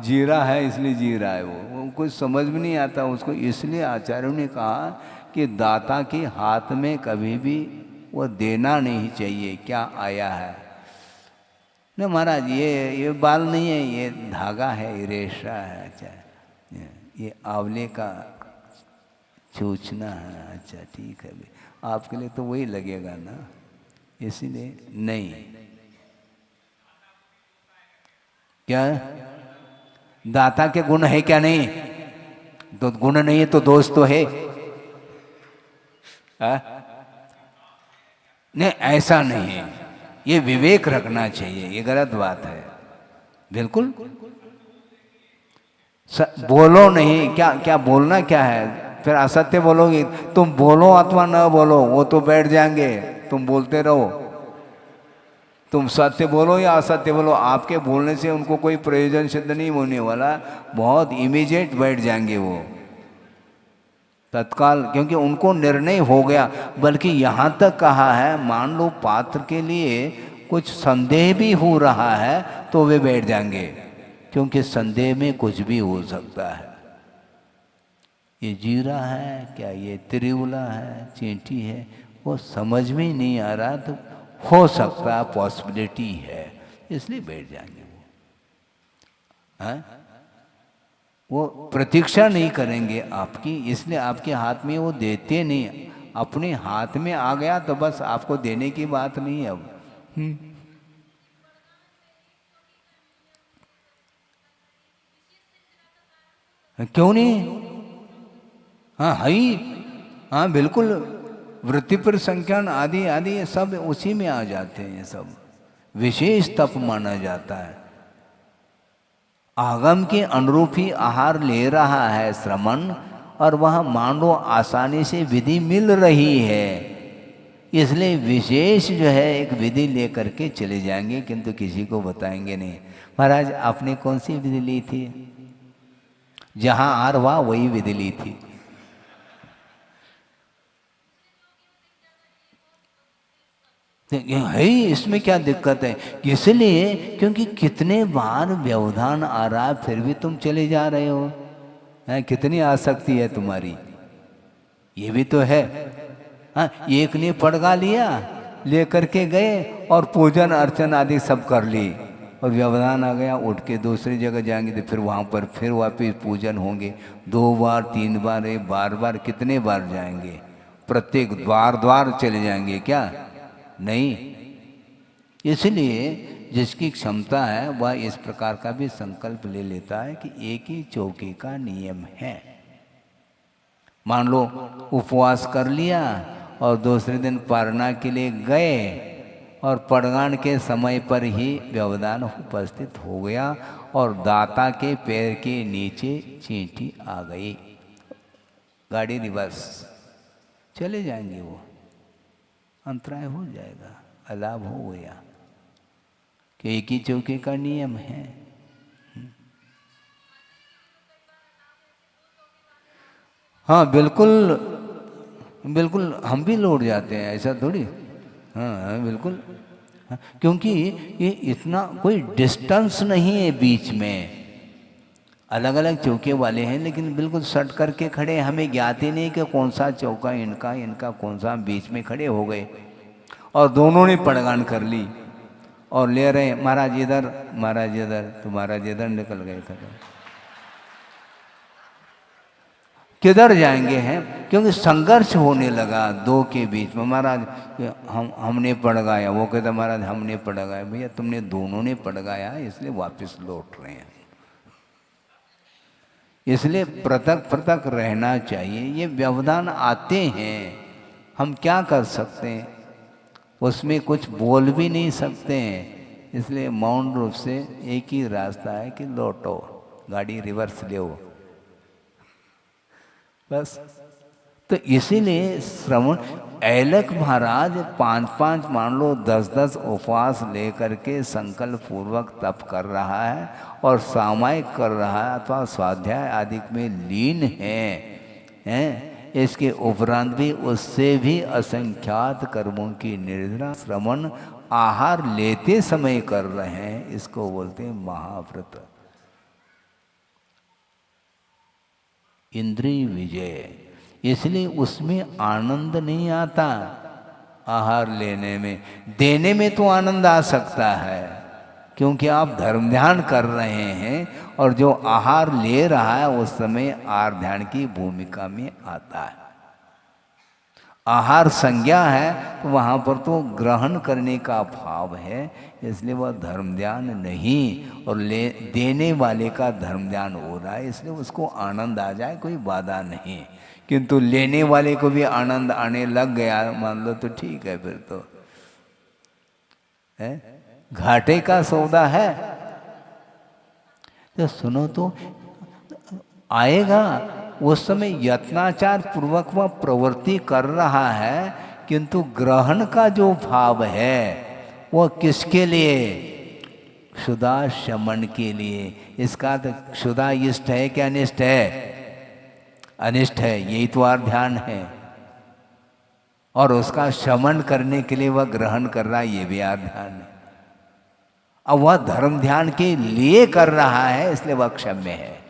जीरा है इसलिए जी रहा है। वो कुछ समझ में नहीं आता उसको, इसलिए आचार्यों ने कहा कि दाता के हाथ में कभी भी वो देना नहीं चाहिए, क्या आया है ना महाराज, ये बाल नहीं है, ये धागा है, ये रेशा है, अच्छा ये आंवले का चूचना है, अच्छा ठीक है, आपके लिए तो वही लगेगा ना, इसीलिए नहीं। क्या दाता के गुण है क्या? नहीं, तो गुण नहीं है तो दोष तो है। नहीं ऐसा नहीं है, ये विवेक रखना चाहिए, ये गलत बात है बिल्कुल। बोलो नहीं, क्या क्या बोलना क्या है, फिर असत्य बोलोगे, तुम बोलो अथवा न बोलो वो तो बैठ जाएंगे, तुम बोलते रहो, तुम सत्य बोलो या असत्य बोलो, आपके बोलने से उनको कोई प्रयोजन सिद्ध नहीं होने वाला, बहुत इमीडिएट बैठ जाएंगे वो तत्काल, क्योंकि उनको निर्णय हो गया। बल्कि यहाँ तक कहा है, मान लो पात्र के लिए कुछ संदेह भी हो रहा है तो वे बैठ जाएंगे, क्योंकि संदेह में कुछ भी हो सकता है। ये जीरा है क्या, ये त्रिउला है, चींटी है, वो समझ में नहीं आ रहा, तो हो सकता है, पॉसिबिलिटी है, इसलिए बैठ जाएंगे वो। हाँ, वो प्रतीक्षा नहीं करेंगे आपकी, इसलिए आपके हाथ में वो देते नहीं, अपने हाथ में आ गया तो बस आपको देने की बात नहीं है अब। क्यों नहीं? हाँ है ही, हाँ बिल्कुल, वृत्ति पर संख्यान आदि आदि ये सब उसी में आ जाते हैं, ये सब विशेष तप माना जाता है। आगम के अनुरूप ही आहार ले रहा है श्रमण, और वह मान लो आसानी से विधि मिल रही है, इसलिए विशेष जो है एक विधि लेकर के चले जाएंगे, किंतु किसी को बताएंगे नहीं। महाराज आपने कौन सी विधि ली थी? जहां आहार हुआ वही विधि ली थी। है इसमें क्या दिक्कत है? इसलिए क्योंकि कितने बार व्यवधान आ रहा है, फिर भी तुम चले जा रहे हो, है कितनी आसक्ति है तुम्हारी, ये भी तो है। हाँ, एक ने पड़गा लिया, लेकर के गए और पूजन अर्चन आदि सब कर ली, और व्यवधान आ गया, उठ के दूसरी जगह जाएंगे तो फिर वहाँ पर फिर वापिस पूजन होंगे, 2 बार 3 बार, बार बार कितने बार जाएंगे? प्रत्येक द्वार द्वार चले जाएंगे क्या? नहीं। इसलिए जिसकी क्षमता है वह इस प्रकार का भी संकल्प ले लेता है कि एक ही चौकी का नियम है। मान लो उपवास कर लिया और दूसरे दिन पारना के लिए गए और पड़गान के समय पर ही व्यवधान उपस्थित हो गया और दाता के पैर के नीचे चींटी आ गई। गाड़ी रिवर्स, चले जाएंगे वो, अंतराय हो जाएगा, अलाभ हो गया कि एक ही चौके का नियम है। हाँ बिल्कुल बिल्कुल, हम भी लौट जाते हैं, ऐसा थोड़ी। हाँ बिल्कुल, हाँ, क्योंकि ये इतना कोई डिस्टेंस नहीं है बीच में। अलग अलग चौके वाले हैं लेकिन बिल्कुल सट करके खड़े, हमें ज्ञात ही नहीं कि कौन सा चौका इनका, इनका कौन सा, बीच में खड़े हो गए और दोनों ने पड़गान कर ली और ले रहे महाराज इधर, महाराज इधर, तो महाराज इधर निकल गए। किधर जाएंगे हैं? क्योंकि संघर्ष होने लगा दो के बीच में। महाराज हमने पड़गाया, वो कहता महाराज हमने पड़गाया। भैया तुमने दोनों ने पड़गाया, इसलिए वापस लौट रहे हैं। इसलिए पृथक पृथक रहना चाहिए। ये व्यवधान आते हैं, हम क्या कर सकते हैं, उसमें कुछ बोल भी नहीं सकते हैं। इसलिए मौन रूप से एक ही रास्ता है कि लौटो, गाड़ी रिवर्स ले, बस। तो इसीलिए श्रवण, ऐलक महाराज 5-5 मान लो 10-10 उपवास लेकर के संकल्प पूर्वक तप कर रहा है और सामायिक कर रहा है अथवा स्वाध्याय आदि में लीन है। इसके उपरांत भी उससे भी असंख्यात कर्मों की निर्जरा श्रवण आहार लेते समय कर रहे हैं। इसको बोलते हैं महाव्रत, इंद्रिय विजय। इसलिए उसमें आनंद नहीं आता, आहार लेने में। देने में तो आनंद आ सकता है क्योंकि आप धर्म ध्यान कर रहे हैं और जो आहार ले रहा है उस समय आहार ध्यान की भूमिका में आता है। आहार संज्ञा है तो वहाँ पर तो ग्रहण करने का भाव है, इसलिए वह धर्म ध्यान नहीं, और देने वाले का धर्म ध्यान हो रहा है, इसलिए उसको आनंद आ जाए, कोई बाधा नहीं। किंतु लेने वाले को भी आनंद आने लग गया मान लो तो ठीक है, फिर तो है घाटे का सौदा है। तो सुनो तो आएगा उस समय यत्नाचार पूर्वक वह प्रवृत्ति कर रहा है, किंतु ग्रहण का जो भाव है वह किसके लिए? क्षुधा शमन के लिए। इसका तो क्षुधा इष्ट है क्या अनिष्ट है? अनिष्ट है, यही तो आर ध्यान है। और उसका शमन करने के लिए वह ग्रहण कर रहा है, ये भी आर ध्यान है। अब वह धर्म ध्यान के लिए कर रहा है, इसलिए वह क्षम्य है।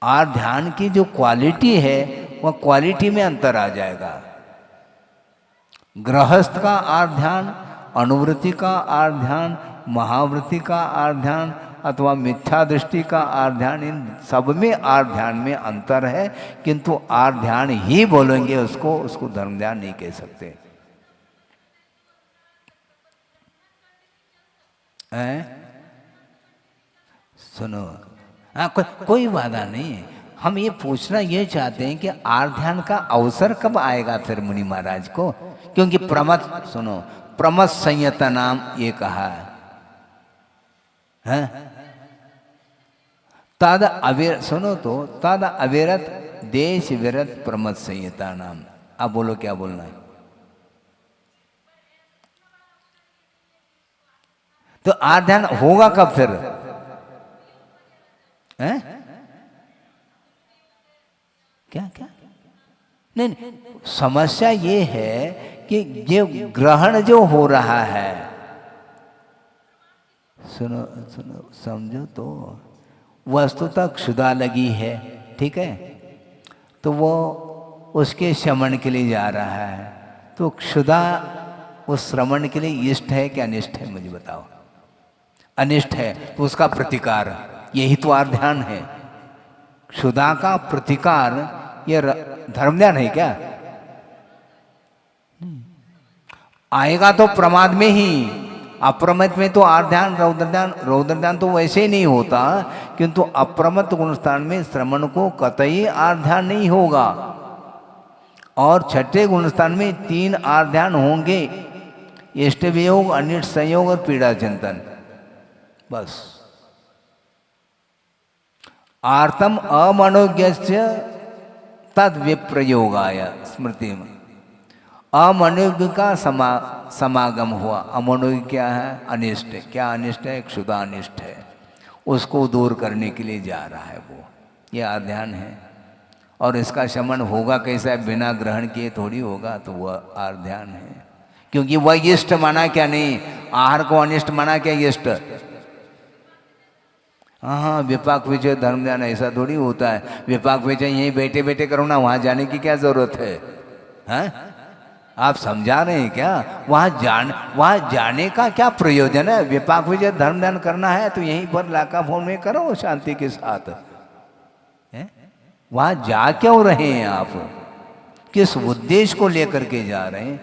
आर ध्यान की जो क्वालिटी है वह क्वालिटी में अंतर आ जाएगा। गृहस्थ का आर ध्यान, अनुवृत्ति का आर ध्यान, महावृत्ति का आर ध्यान अथवा मिथ्या दृष्टि का आर ध्यान, इन सब में आर ध्यान में अंतर है। किंतु आर ध्यान ही बोलेंगे उसको धर्म ध्यान नहीं कह सकते। सुनो, हाँ कोई बाधा नहीं है। हम ये पूछना ये चाहते हैं कि आर ध्यान का अवसर कब आएगा फिर मुनि महाराज को? क्योंकि प्रमथ, सुनो, प्रमथ संयत नाम ये कहा है। तद अविर, सुनो तो, तद अविरत देश विरत प्रमथ संयता नाम। अब बोलो क्या बोलना है? तो आर ध्यान होगा कब फिर? है क्या क्या? नहीं, समस्या ये है कि ये ग्रहण जो हो रहा है, सुनो सुनो समझो तो, वस्तुतः क्षुधा लगी है, ठीक है, तो वो उसके शमन के लिए जा रहा है। तो क्षुधा उस श्रवण के लिए इष्ट है क्या अनिष्ट है? मुझे बताओ। अनिष्ट है तो उसका प्रतिकार, यही तो आर ध्यान है। क्षुधा का प्रतिकार ये धर्म ध्यान है क्या? आएगा तो प्रमाद में ही, अप्रमत में तो आर ध्यान रौद्र ध्यान तो वैसे ही नहीं होता। किंतु अप्रमत गुण स्थान में श्रवण को कतई आर ध्यान नहीं होगा। और छठे गुणस्थान में 3 आर्त ध्यान होंगे, इष्ट वियोग, अनिष्ट संयोग और पीड़ा चिंतन। बस आर्तम अमनोज्ञस्य तद विप्रयोगाय स्मृति में अमनोज्ञ का समागम हुआ। अमनोज्ञ क्या है? अनिष्ट। क्या अनिष्ट है? क्षुधानिष्ट है, उसको दूर करने के लिए जा रहा है वो। ये आध्यान है। और इसका शमन होगा कैसा? बिना ग्रहण किए थोड़ी होगा, तो वह आध्यान है। क्योंकि वह इष्ट माना क्या? नहीं, आहार को अनिष्ट माना क्या? इष्ट। हाँ, विपाक विजय धर्म ध्यान ऐसा थोड़ी होता है। विपाक विजय यहीं बैठे बैठे करो ना, वहां जाने की क्या जरूरत है? हैं? आप समझा रहे हैं क्या? वहां जाने का क्या प्रयोजन है? विपाक विजय धर्म ध्यान करना है तो यहीं पर लाका फोन में करो शांति के साथ। वहां जा क्यों रहे हैं आप? किस उद्देश्य को लेकर के जा रहे हैं?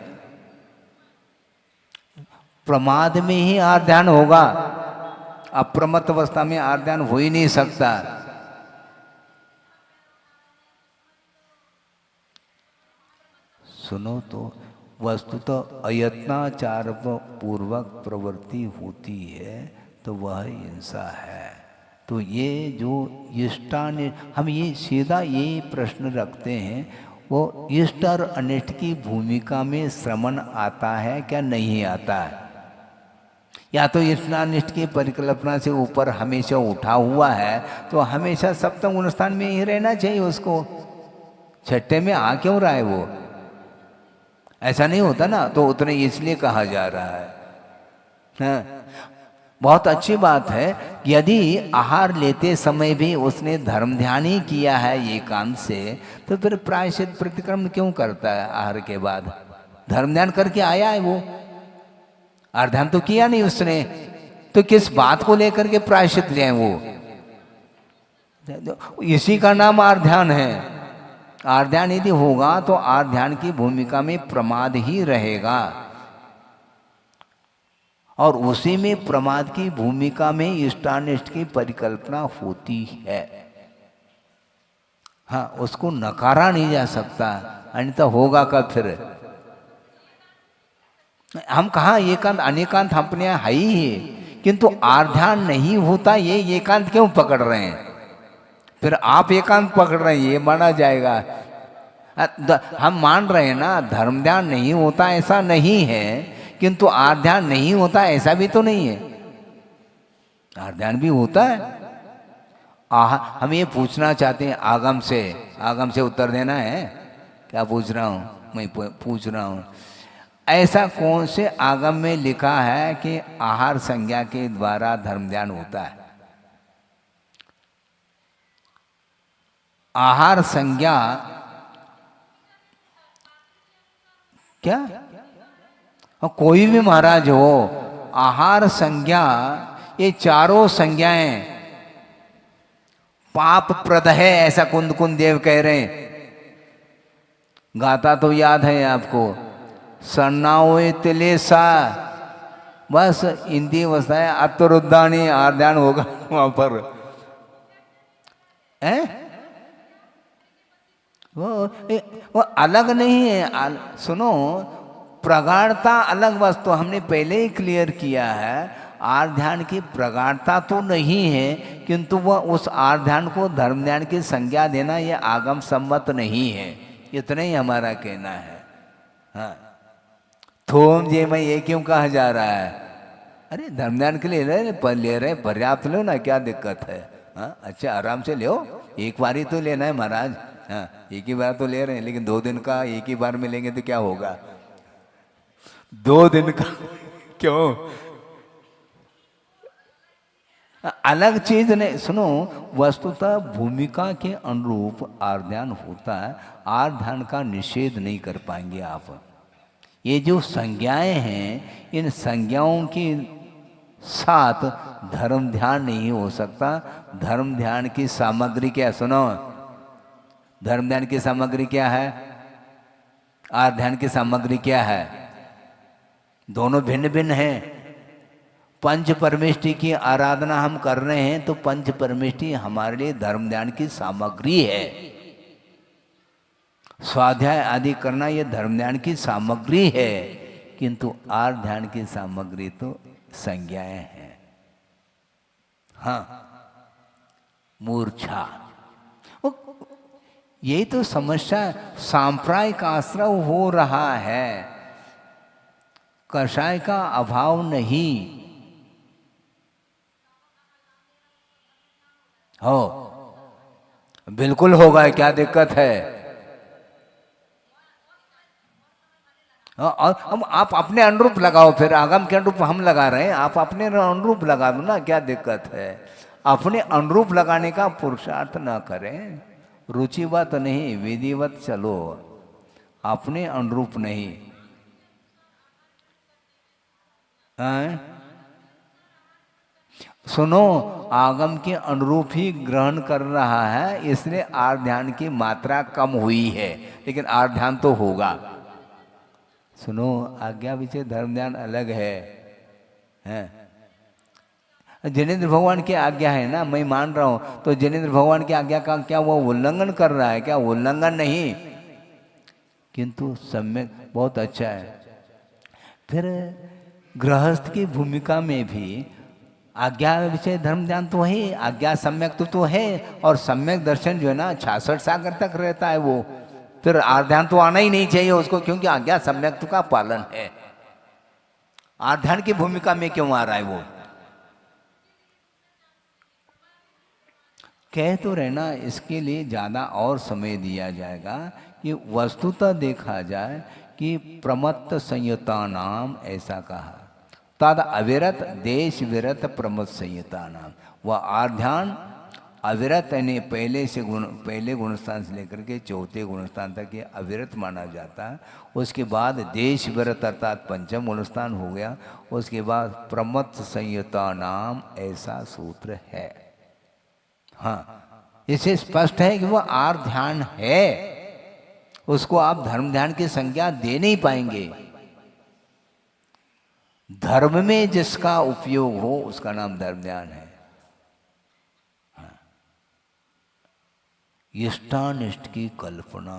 प्रमाद में ही आध्यान होगा, अप्रमत्त अवस्था में आध्यान हो ही नहीं सकता। सुनो तो, वस्तुतः अयत्नाचार पूर्वक प्रवृत्ति होती है तो वह हिंसा है। तो ये जो इष्टानिष्ट, हम ये सीधा ये प्रश्न रखते हैं, वो इष्ट और अनिष्ट की भूमिका में श्रमण आता है क्या? नहीं आता है। या तो इष्टानिष्ट की परिकल्पना से ऊपर हमेशा उठा हुआ है, तो हमेशा सप्तम गुण स्थान में ही रहना चाहिए उसको। छठे में आ क्यों रहा है वो? ऐसा नहीं होता ना, तो उतने इसलिए कहा जा रहा है। हाँ, बहुत अच्छी बात है। यदि आहार लेते समय भी उसने धर्म ध्यान ही किया है एकांत से, तो फिर प्रायश्चित प्रतिक्रमण क्यों करता है? आहार के बाद धर्म ध्यान करके आया है वो, आहार ध्यान तो किया नहीं उसने, तो किस बात को लेकर के प्रायश्चित ले वो? इसी का नाम आहार ध्यान है। आहार ध्यान यदि होगा तो आहार ध्यान की भूमिका में प्रमाद ही रहेगा, और उसी में प्रमाद की भूमिका में इष्टानिष्ट की परिकल्पना होती है। हाँ, उसको नकारा नहीं जा सकता, अन्यथा होगा कब फिर? हम कहाँ एकांत अनेकांत अपने यहाँ है ही है, किंतु आहार ध्यान नहीं होता, ये एकांत क्यों पकड़ रहे हैं? फिर आप एकांत पकड़ रहे हैं, ये माना जाएगा। हम मान रहे हैं ना, धर्म ध्यान नहीं होता ऐसा नहीं है, किंतु आहार ध्यान नहीं होता ऐसा भी तो नहीं है। आहार ध्यान भी होता है। हम ये पूछना चाहते हैं आगम से उत्तर देना है। क्या पूछ रहा हूँ मैं? पूछ रहा हूँ, ऐसा कौन से आगम में लिखा है कि आहार संज्ञा के द्वारा धर्म ध्यान होता है? आहार संज्ञा क्या? कोई भी महाराज हो, आहार संज्ञा, ये चारों संज्ञाएं पाप प्रद है, ऐसा कुंद देव कह रहे हैं। गाता तो याद है आपको, सन्नाओ तिले सा, बस हिंदी अवस्थाएं अतरुद्धानी आध्यान होगा वहां पर। वो अलग नहीं है। सुनो, प्रगाढ़ता अलग वस्तु, हमने पहले ही क्लियर किया है। आहार ध्यान की प्रगाढ़ता तो नहीं है, किंतु वह उस आहार ध्यान को धर्म ध्यान की संज्ञा देना यह आगम सम्मत नहीं है, इतना ही हमारा कहना है। हाँ, थोम जे में ये क्यों कहा जा रहा है? अरे धर्म ध्यान के लिए ले रहे पर्याप्त लो ना, क्या दिक्कत है? हाँ, अच्छा आराम से लो, एक बार ही तो लेना है महाराज। हाँ, एक ही बार तो ले रहे हैं, लेकिन 2 दिन का एक ही बार में लेंगे तो क्या होगा? 2 दिन का क्यों? अलग चीज नहीं। सुनो, वस्तुतः भूमिका के अनुरूप आहार ध्यान होता है। आहार ध्यान का निषेध नहीं कर पाएंगे आप। ये जो संज्ञाएं हैं, इन संज्ञाओं के साथ धर्म ध्यान नहीं हो सकता। धर्म ध्यान की सामग्री क्या? सुनो, धर्म ध्यान की सामग्री क्या है? आहार ध्यान की सामग्री क्या है? दोनों भिन्न भिन्न हैं। पंच परमेष्टि की आराधना हम कर रहे हैं, तो पंच परमेष्टि हमारे लिए धर्म ध्यान की सामग्री है। स्वाध्याय आदि करना ये धर्म ध्यान की सामग्री है, किंतु आर्थ ध्यान की सामग्री तो संज्ञाएं हैं। हाँ, मूर्छा, यही तो समस्या, सांप्रदायिक आश्रय हो रहा है, कषाय का अभाव नहीं हो। बिल्कुल होगा, क्या दिक्कत है। और हम आप अपने अनुरूप लगाओ, फिर आगम के अनुरूप हम लगा रहे हैं, आप अपने अनुरूप लगा दो ना, क्या दिक्कत है। अपने अनुरूप लगाने का पुरुषार्थ ना करें, रुचिवत नहीं विधिवत चलो, अपने अनुरूप नहीं। सुनो, आगम के अनुरूप ही ग्रहण कर रहा है, इसलिए आर्थ ध्यान की मात्रा कम हुई है, लेकिन आर्थ ध्यान तो होगा। सुनो, आज्ञा विषय धर्म ध्यान अलग है, जिनेंद्र भगवान की आज्ञा है ना, मैं मान रहा हूं, तो जिनेंद्र भगवान की आज्ञा का क्या वो उल्लंघन कर रहा है? क्या उल्लंघन नहीं, किंतु सम्यक बहुत अच्छा है। फिर गृहस्थ की भूमिका में भी आज्ञा विषय धर्म ध्यान तो है, आज्ञा सम्यक तो है, और सम्यक दर्शन जो है ना 66 सागर तक रहता है वो, फिर आर्थ ध्यान तो आना ही नहीं चाहिए उसको, क्योंकि आज्ञा सम्यक का पालन है। आर्थ ध्यान की भूमिका में क्यों आ रहा है वो? कह तो रहना, इसके लिए ज़्यादा और समय दिया जाएगा कि वस्तुतः देखा जाए कि प्रमत्त संयुता नाम ऐसा कहा, तद अविरत देश विरत प्रमत्त संयुता नाम। वह आर्थ ध्यान अविरत यानी पहले गुणस्थान से लेकर के चौथे गुणस्थान तक ये अविरत माना जाता है। उसके बाद देश विरत अर्थात पंचम गुणस्थान हो गया, उसके बाद प्रमत्त संयुता नाम ऐसा सूत्र है। हाँ, इससे स्पष्ट है कि वह आर्थ ध्यान है, उसको आप धर्म ध्यान की संज्ञा दे नहीं पाएंगे। धर्म में जिसका उपयोग हो उसका नाम धर्म ध्यान है। इष्टानिष्ट की कल्पना,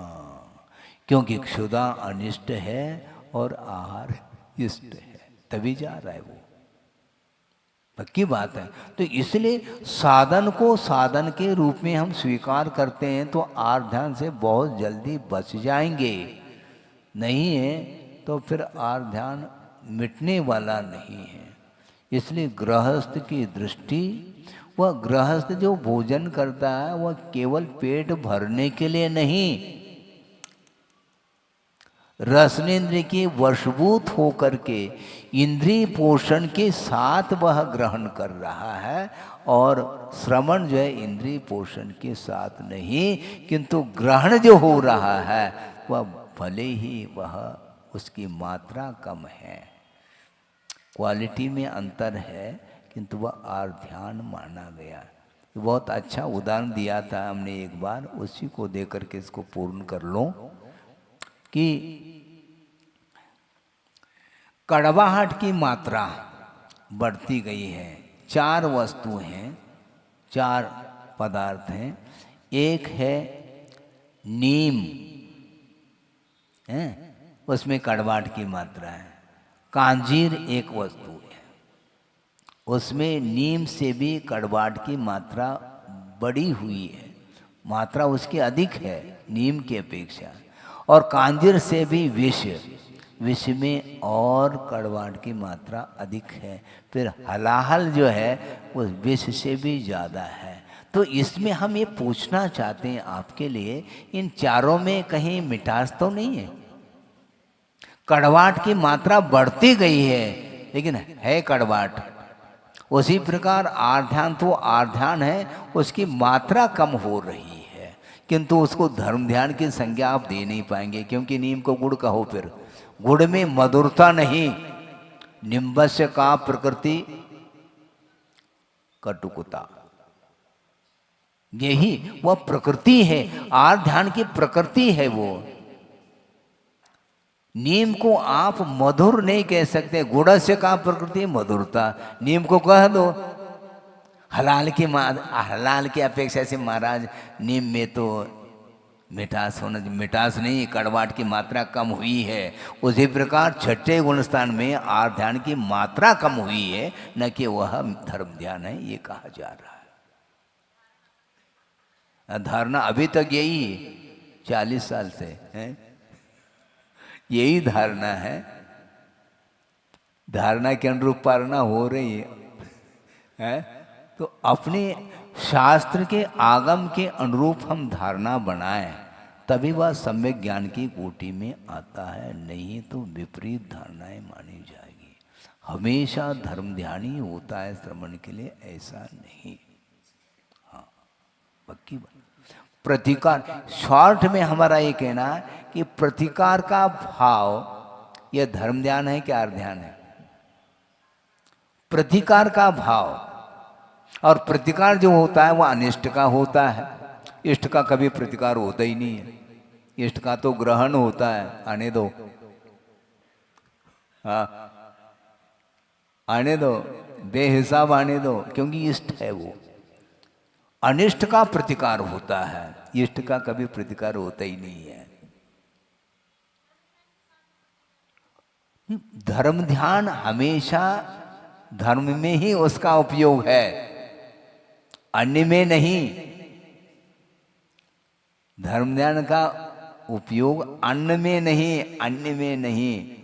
क्योंकि क्षुधा अनिष्ट है और आहार इष्ट है, तभी जा रहा है वो, पक्की बात है। तो इसलिए साधन को साधन के रूप में हम स्वीकार करते हैं तो आर्थ ध्यान से बहुत जल्दी बच जाएंगे, नहीं है तो फिर आर्थ ध्यान मिटने वाला नहीं है। इसलिए गृहस्थ की दृष्टि, वह गृहस्थ जो भोजन करता है वह केवल पेट भरने के लिए नहीं, रसनेन्द्रिय के वशभूत होकर के इंद्रिय पोषण के साथ वह ग्रहण कर रहा है, और श्रवण जो है इंद्रिय पोषण के साथ नहीं, किंतु ग्रहण जो हो रहा है वह भले ही वह उसकी मात्रा कम है, क्वालिटी में अंतर है, किंतु वह आर्थ ध्यान माना गया। बहुत अच्छा उदाहरण दिया था हमने एक बार, उसी को देकर के इसको पूर्ण कर लो कि कड़वाहट की मात्रा बढ़ती गई है। 4 वस्तु हैं, 4 पदार्थ हैं। एक है नीम, है उसमें कड़वाहट की मात्रा है। कांजीर एक वस्तु है, उसमें नीम से भी कड़वाहट की मात्रा बढ़ी हुई है, मात्रा उसकी अधिक है नीम की अपेक्षा। और कांजीर से भी विष में और कड़वाहट की मात्रा अधिक है। फिर हलाहल जो है वो विष से भी ज़्यादा है। तो इसमें हम ये पूछना चाहते हैं आपके लिए, इन चारों में कहीं मिठास तो नहीं है? कड़वाहट की मात्रा बढ़ती गई है लेकिन है कड़वाहट। उसी प्रकार आर्थ ध्यान तो आर्थ ध्यान है, उसकी मात्रा कम हो रही है, किंतु उसको धर्म ध्यान की संज्ञा आप दे नहीं पाएंगे, क्योंकि नीम को गुड़ कहो, फिर गुड़ में मधुरता नहीं, निम्बस्य का प्रकृति कटुकता, यही वह प्रकृति है, आर्थ ध्यान की प्रकृति है वो। नीम को आप मधुर नहीं कह सकते, गुड़ से का प्रकृति मधुरता, नीम को कह दो। हलाल की अपेक्षा से महाराज नीम में तो मिठास होना, मिठास नहीं, कड़वाहट की मात्रा कम हुई है। उसी प्रकार छठे गुण स्थान में आर्थ ध्यान की मात्रा कम हुई है, न कि वह धर्म ध्यान है, ये कहा जा रहा है। धारणा अभी तक यही 40 साल से है, यही धारणा है। धारणा के अनुरूप पालना हो रही है, तो अपने शास्त्र के आगम के अनुरूप हम धारणा बनाएं, तभी वह सम्यक ज्ञान की कोटि में आता है, नहीं तो विपरीत धारणाएं मानी जाएगी। हमेशा धर्म ध्यान ही होता है श्रवण के लिए, ऐसा नहीं। हाँ, पक्की बात। प्रतिकार, शॉर्ट में हमारा ये कहना है कि प्रतिकार का भाव यह धर्म ध्यान है कि आर्थ ध्यान है? प्रतिकार का भाव, और प्रतिकार जो होता है वह अनिष्ट का होता है, इष्ट का कभी प्रतिकार होता ही नहीं है। इष्ट का तो ग्रहण होता है, आने दो, हाँ आने दो, बेहिसाब आने दो, क्योंकि इष्ट है वो। अनिष्ट का प्रतिकार होता है, इष्ट का कभी प्रतिकार होता ही नहीं है। धर्म ध्यान हमेशा धर्म में ही उसका उपयोग है, अन्य में नहीं। धर्म ध्यान का उपयोग अन्न में नहीं, अन्य में नहीं।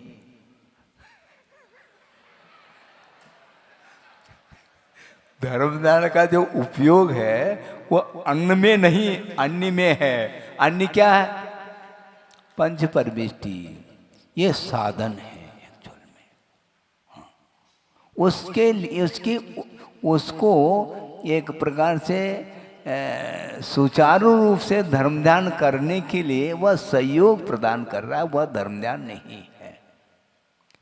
धर्म ध्यान का जो उपयोग है वह अन्न में नहीं, अन्य में है। अन्य क्या है? पंच परमेष्टि, ये साधन है एक्चुअल में। हाँ। उसके लिए उसको एक प्रकार से सुचारू रूप से धर्म ध्यान करने के लिए वह सहयोग प्रदान कर रहा है, वह धर्म ध्यान नहीं है।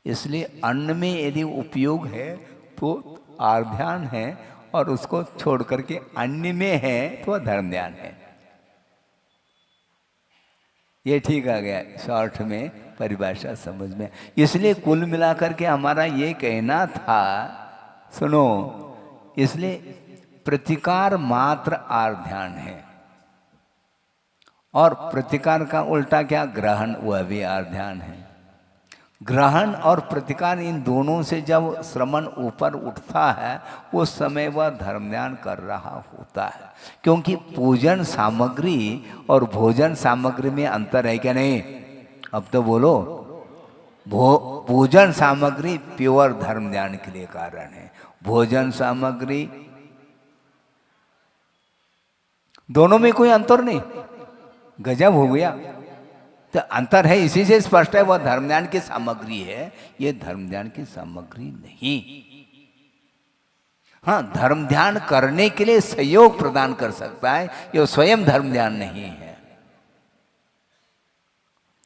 इसलिए अन्न में यदि उपयोग है तो आर्थ ध्यान है, और उसको छोड़ करके अन्य में है तो वह धर्म ध्यान है। ये ठीक आ गया शॉर्ट में, परिभाषा समझ में। इसलिए कुल मिलाकर के हमारा ये कहना था, सुनो, इसलिए प्रतिकार मात्र आर्थ ध्यान है, और प्रतिकार का उल्टा क्या? ग्रहण, वह भी आर्थ ध्यान है। ग्रहण और प्रतिकार, इन दोनों से जब श्रवण ऊपर उठता है उस समय वह धर्म ध्यान कर रहा होता है। क्योंकि पूजन सामग्री और भोजन सामग्री में अंतर है क्या? नहीं? अब तो बोलो। पूजन सामग्री प्योर धर्म ध्यान के लिए कारण है, भोजन सामग्री, दोनों में कोई अंतर नहीं। गजब हो गया। तो अंतर है, इसी से स्पष्ट है वह धर्म ध्यान की सामग्री है, ये धर्म ध्यान की सामग्री नहीं। हाँ, धर्म ध्यान करने के लिए सहयोग प्रदान कर सकता है, ये स्वयं धर्म ध्यान नहीं है।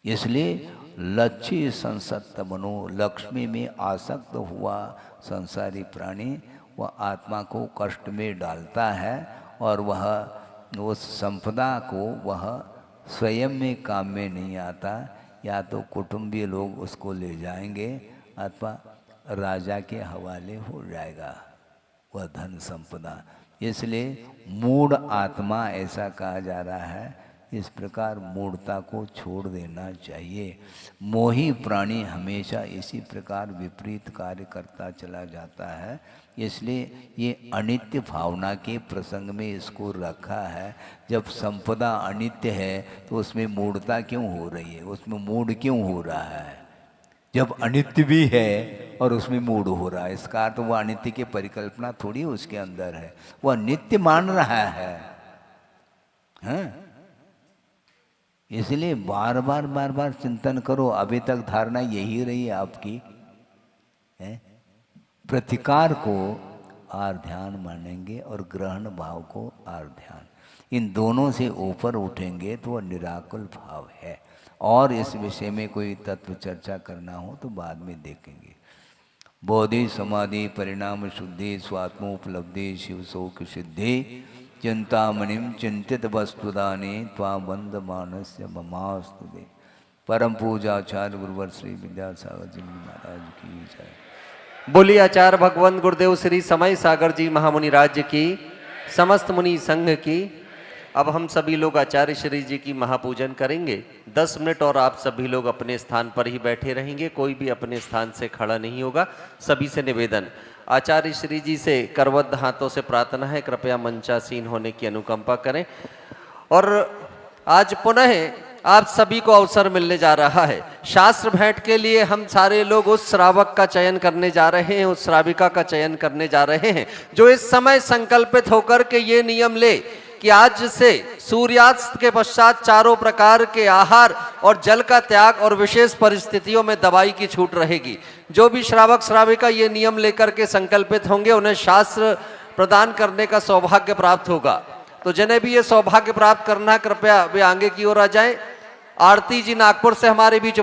इसलिए लक्ष्य संसक्त मनो, लक्ष्मी में आसक्त हुआ संसारी प्राणी वह आत्मा को कष्ट में डालता है, और वह उस संपदा को वह स्वयं में काम में नहीं आता, या तो कुटुंबीय लोग उसको ले जाएंगे अथवा राजा के हवाले हो जाएगा वह धन संपदा। इसलिए मूढ़ आत्मा ऐसा कहा जा रहा है। इस प्रकार मूढ़ता को छोड़ देना चाहिए। मोही प्राणी हमेशा इसी प्रकार विपरीत कार्य करता चला जाता है। इसलिए ये अनित्य भावना के प्रसंग में इसको रखा है। जब संपदा अनित्य है तो उसमें मूढ़ता क्यों हो रही है, उसमें मूढ़ क्यों हो रहा है? जब अनित्य भी है और उसमें मूढ़ हो रहा है, इसका अर्थ वह अनित्य की परिकल्पना थोड़ी उसके अंदर है, वह नित्य मान रहा है। हैं? इसलिए बार बार चिंतन करो। अभी तक धारणा यही रही है आपकी, है? प्रतिकार को आर्थ ध्यान मानेंगे और ग्रहण भाव को आर्थ ध्यान, इन दोनों से ऊपर उठेंगे तो वह निराकुल भाव है। और इस विषय में कोई तत्व चर्चा करना हो तो बाद में देखेंगे। बोधि समाधि परिणाम शुद्धि स्वात्मोपलब्धि शिव शोक सिद्धि चिंतामणिम चिंतित वस्तुदाने त्वाबंध मानस्य ममास्तुते। परम पूजाचार्य गुरुवर श्री विद्यासागर जी महाराज की जय। बोलिए आचार्य भगवंत गुरुदेव श्री समय सागर जी महामुनि राज्य की, समस्त मुनि संघ की, अब हम सभी लोग आचार्य श्री जी की महापूजन करेंगे। 10 मिनट और आप सभी लोग अपने स्थान पर ही बैठे रहेंगे, कोई भी अपने स्थान से खड़ा नहीं होगा। सभी से निवेदन, आचार्य श्री जी से करबद्ध हाथों से प्रार्थना है, कृपया मंचासीन होने की अनुकंपा करें। और आज पुनः आप सभी को अवसर मिलने जा रहा है। शास्त्र भेंट के लिए हम सारे लोग उस श्रावक का चयन करने जा रहे हैं, उस श्राविका का चयन करने जा रहे हैं जो इस समय संकल्पित होकर के ये नियम ले कि आज से सूर्यास्त के पश्चात चारों प्रकार के आहार और जल का त्याग और विशेष परिस्थितियों में दवाई की छूट रहेगी। जो भी श्रावक श्राविका ये नियम लेकर के संकल्पित होंगे उन्हें शास्त्र प्रदान करने का सौभाग्य प्राप्त होगा। तो जिन्हें भी ये सौभाग्य प्राप्त करना है कृपया वे आगे की ओर आ जाएं। आरती जी नागपुर से हमारे बीच